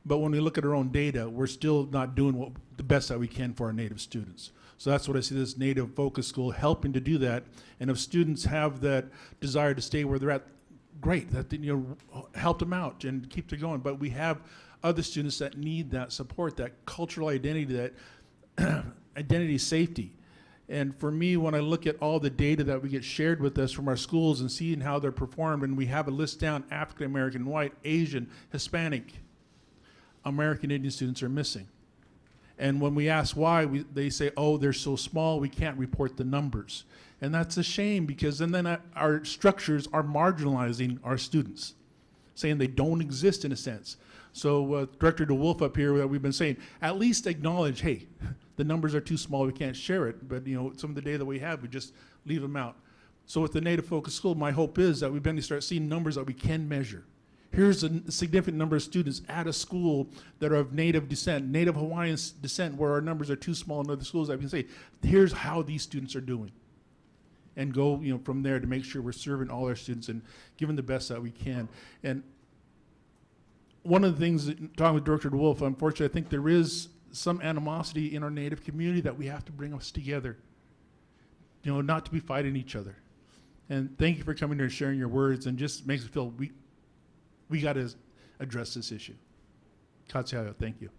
but when we look at our own data, we're still not doing the best that we can for our Native students. So that's what I see this Native focus school helping to do that. And if students have that desire to stay where they're at, great, that help them out and keep them going. But we have other students that need that support, that cultural identity, that identity safety. And for me, when I look at all the data that we get shared with us from our schools and seeing how they're performed, and we have a list down, African American, white, Asian, Hispanic, American Indian students are missing. And when we ask why, they say, oh, they're so small, we can't report the numbers. And that's a shame, because then our structures are marginalizing our students, saying they don't exist in a sense. So Director DeWolf up here, that we've been saying, at least acknowledge, hey, the numbers are too small, we can't share it. But some of the data that we have, we just leave them out. So with the Native Focused School, my hope is that we begin to start seeing numbers that we can measure. Here's a significant number of students at a school that are of Native descent, Native Hawaiian descent, where our numbers are too small in other schools. I can say, here's how these students are doing. And go from there to make sure we're serving all our students and giving the best that we can. And one of the things, talking with Director DeWolf, unfortunately, I think there is some animosity in our Native community that we have to bring us together, not to be fighting each other. And thank you for coming here and sharing your words, and just makes me feel we got to address this issue. Katsiayo, thank you.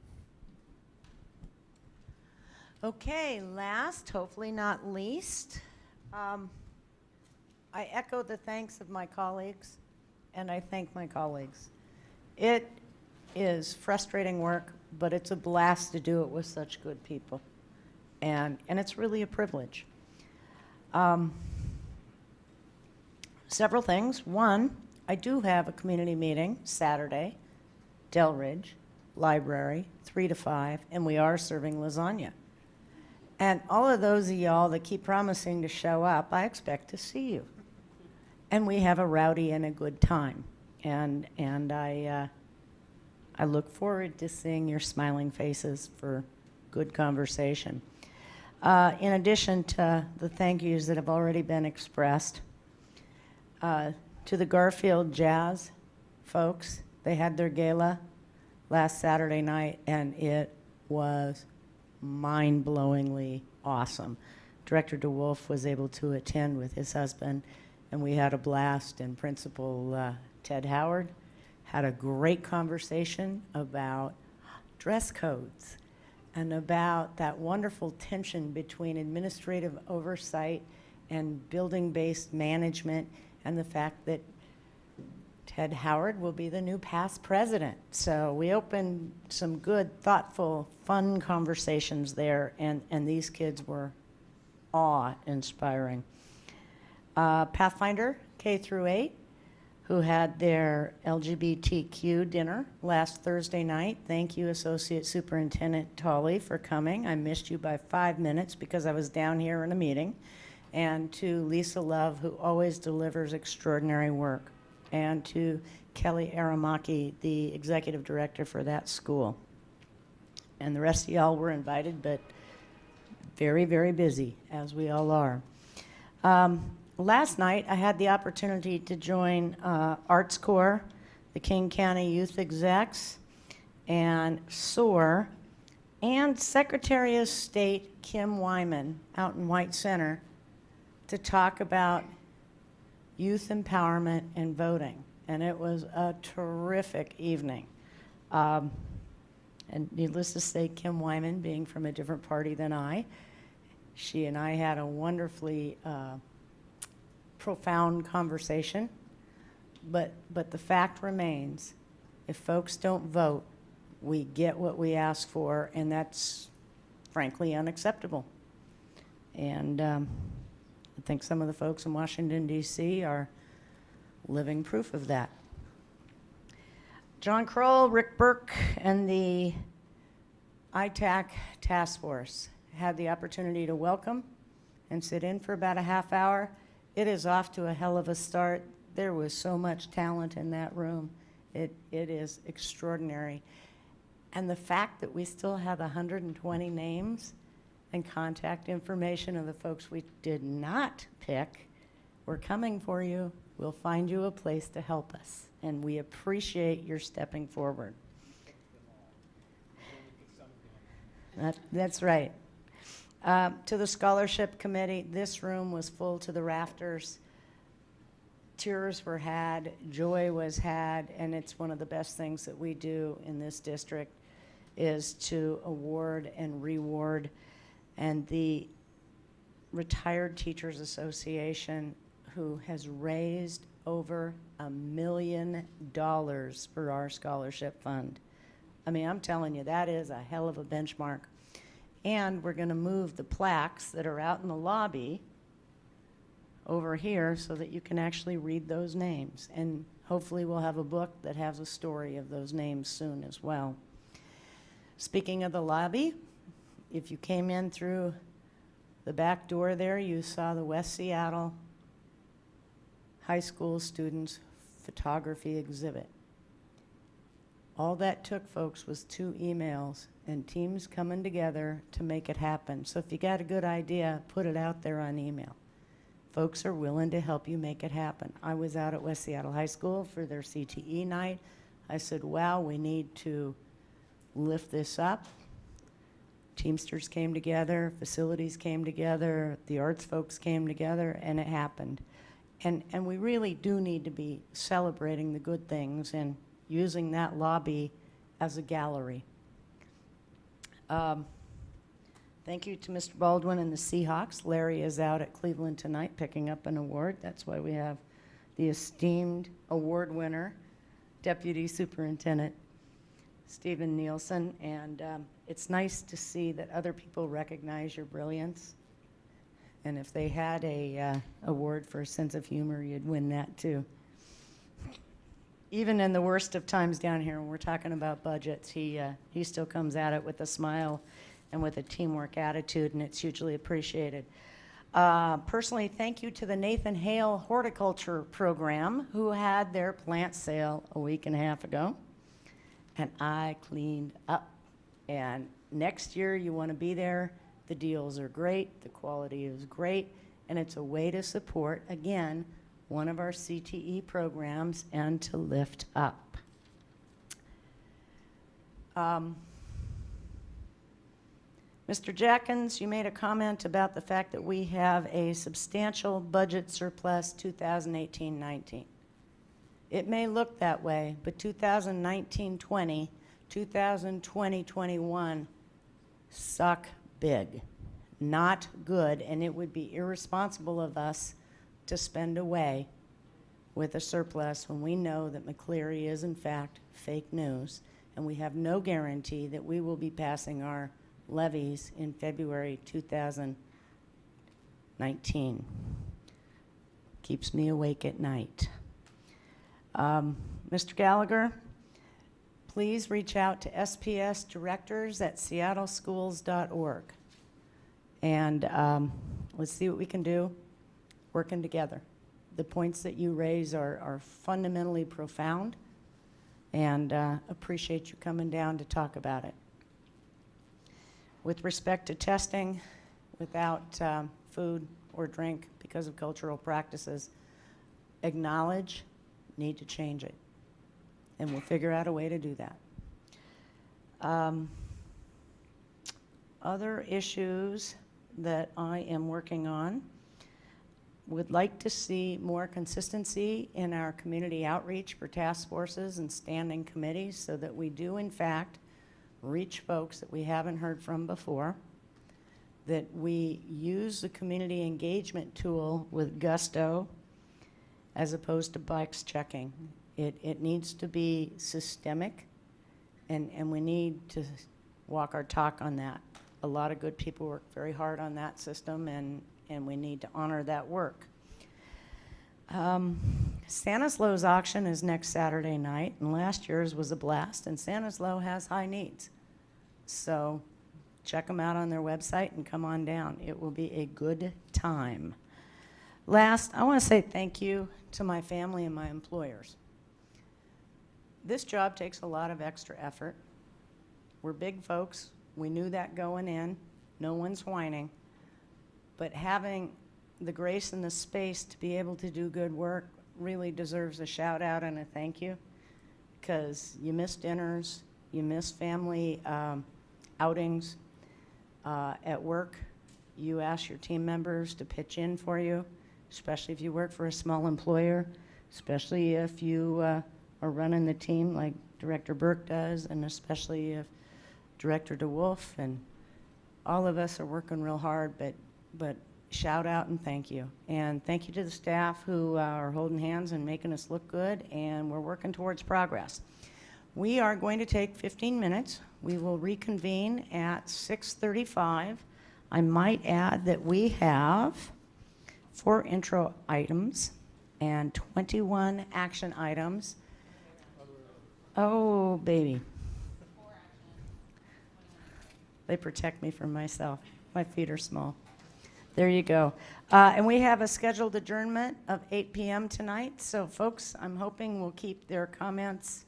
Okay, last, hopefully not least, I echo the thanks of my colleagues, and I thank my colleagues. It is frustrating work, but it's a blast to do it with such good people. And it's really a privilege. Several things. One, I do have a community meeting Saturday, Delridge Library, 3 to 5, and we are serving lasagna. And all of those of y'all that keep promising to show up, I expect to see you. And we have a rowdy and a good time. And I look forward to seeing your smiling faces for good conversation. In addition to the thank yous that have already been expressed, to the Garfield Jazz folks, they had their gala last Saturday night, and it was mind-blowingly awesome. Director DeWolf was able to attend with his husband, and we had a blast, and Principal Ted Howard had a great conversation about dress codes and about that wonderful tension between administrative oversight and building-based management, and the fact that Ted Howard will be the new past president. So we opened some good, thoughtful, fun conversations there, and these kids were awe-inspiring. Pathfinder K through 8, who had their LGBTQ dinner last Thursday night. Thank you, Associate Superintendent Tolley, for coming. I missed you by 5 minutes because I was down here in a meeting. And to Lisa Love, who always delivers extraordinary work. And to Kelly Aramaki, the executive director for that school. And the rest of y'all were invited, but very, very busy, as we all are. Last night, I had the opportunity to join Arts Corps, the King County Youth Execs, and SOAR, and Secretary of State Kim Wyman out in White Center to talk about youth empowerment and voting. And it was a terrific evening. And needless to say, Kim Wyman, being from a different party than I, she and I had a wonderfully profound conversation, but the fact remains, if folks don't vote, we get what we ask for, and that's frankly unacceptable. And I think some of the folks in Washington, D.C. are living proof of that. John Kroll, Rick Burke, and the ITAC task force had the opportunity to welcome and sit in for about a half hour. It is off to a hell of a start. There was so much talent in that room. It is extraordinary. And the fact that we still have 120 names and contact information of the folks we did not pick, we're coming for you. We'll find you a place to help us. And we appreciate your stepping forward. That's right. To the scholarship committee, this room was full to the rafters. Tears were had, joy was had, and it's one of the best things that we do in this district is to award and reward. And the Retired Teachers Association, who has raised over $1 million for our scholarship fund. I mean, I'm telling you, that is a hell of a benchmark. And we're going to move the plaques that are out in the lobby over here so that you can actually read those names. And hopefully we'll have a book that has a story of those names soon as well. Speaking of the lobby, if you came in through the back door there, you saw the West Seattle High School Students Photography Exhibit. All that took, folks, was 2 emails and teams coming together to make it happen. So if you got a good idea, put it out there on email. Folks are willing to help you make it happen. I was out at West Seattle High School for their CTE night. I said, wow, we need to lift this up. Teamsters came together, facilities came together, the arts folks came together, and it happened. And we really do need to be celebrating the good things and using that lobby as a gallery. Thank you to Mr. Baldwin and the Seahawks. Larry is out at Cleveland tonight picking up an award. That's why we have the esteemed award winner, Deputy Superintendent Stephen Nielsen. And it's nice to see that other people recognize your brilliance. And if they had a award for a sense of humor, you'd win that too. Even in the worst of times down here, when we're talking about budgets, he still comes at it with a smile and with a teamwork attitude, and it's hugely appreciated. Personally, thank you to the Nathan Hale Horticulture Program, who had their plant sale a week and a half ago, and I cleaned up. And next year, you want to be there. The deals are great, the quality is great, and it's a way to support, again, one of our CTE programs and to lift up. Mr. Jackins, you made a comment about the fact that we have a substantial budget surplus 2018-19. It may look that way, but 2019-20, 2020-21 suck big. Not good, and it would be irresponsible of us to spend away with a surplus when we know that McCleary is in fact fake news, and we have no guarantee that we will be passing our levies in February 2019. Keeps me awake at night. Mr. Gallagher, please reach out to SPS directors at seattleschools.org. And let's see what we can do working together. The points that you raise are fundamentally profound, and appreciate you coming down to talk about it. With respect to testing without food or drink because of cultural practices, acknowledge, need to change it. And we'll figure out a way to do that. Other issues that I am working on, would like to see more consistency in our community outreach for task forces and standing committees so that we do in fact reach folks that we haven't heard from before, that we use the community engagement tool with gusto as opposed to box checking. It needs to be systemic, and we need to walk our talk on that. A lot of good people work very hard on that system, and we need to honor that work. Stanislaw's auction is next Saturday night, and last year's was a blast, and Stanislaw has high needs. So check them out on their website and come on down. It will be a good time. Last, I want to say thank you to my family and my employers. This job takes a lot of extra effort. We're big folks. We knew that going in. No one's whining. But having the grace and the space to be able to do good work really deserves a shout out and a thank you, because you miss dinners, you miss family outings at work. You ask your team members to pitch in for you, especially if you work for a small employer, especially if you are running the team like Director Burke does, and especially if Director DeWolf and all of us are working real hard, but shout out and thank you. And thank you to the staff who are holding hands and making us look good, and we're working towards progress. We are going to take 15 minutes. We will reconvene at 6:35. I might add that we have 4 intro items and 21 action items. Oh, baby. They protect me from myself. My feet are small. There you go. And we have a scheduled adjournment of 8 p.m. tonight. So, folks, I'm hoping we'll keep their comments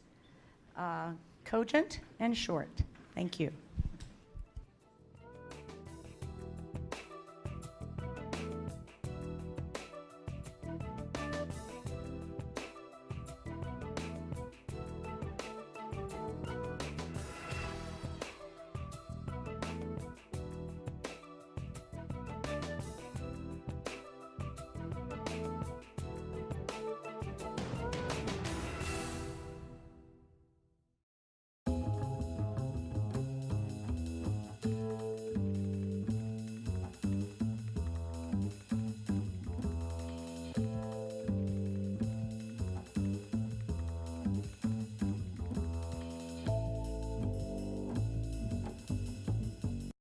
cogent and short. Thank you.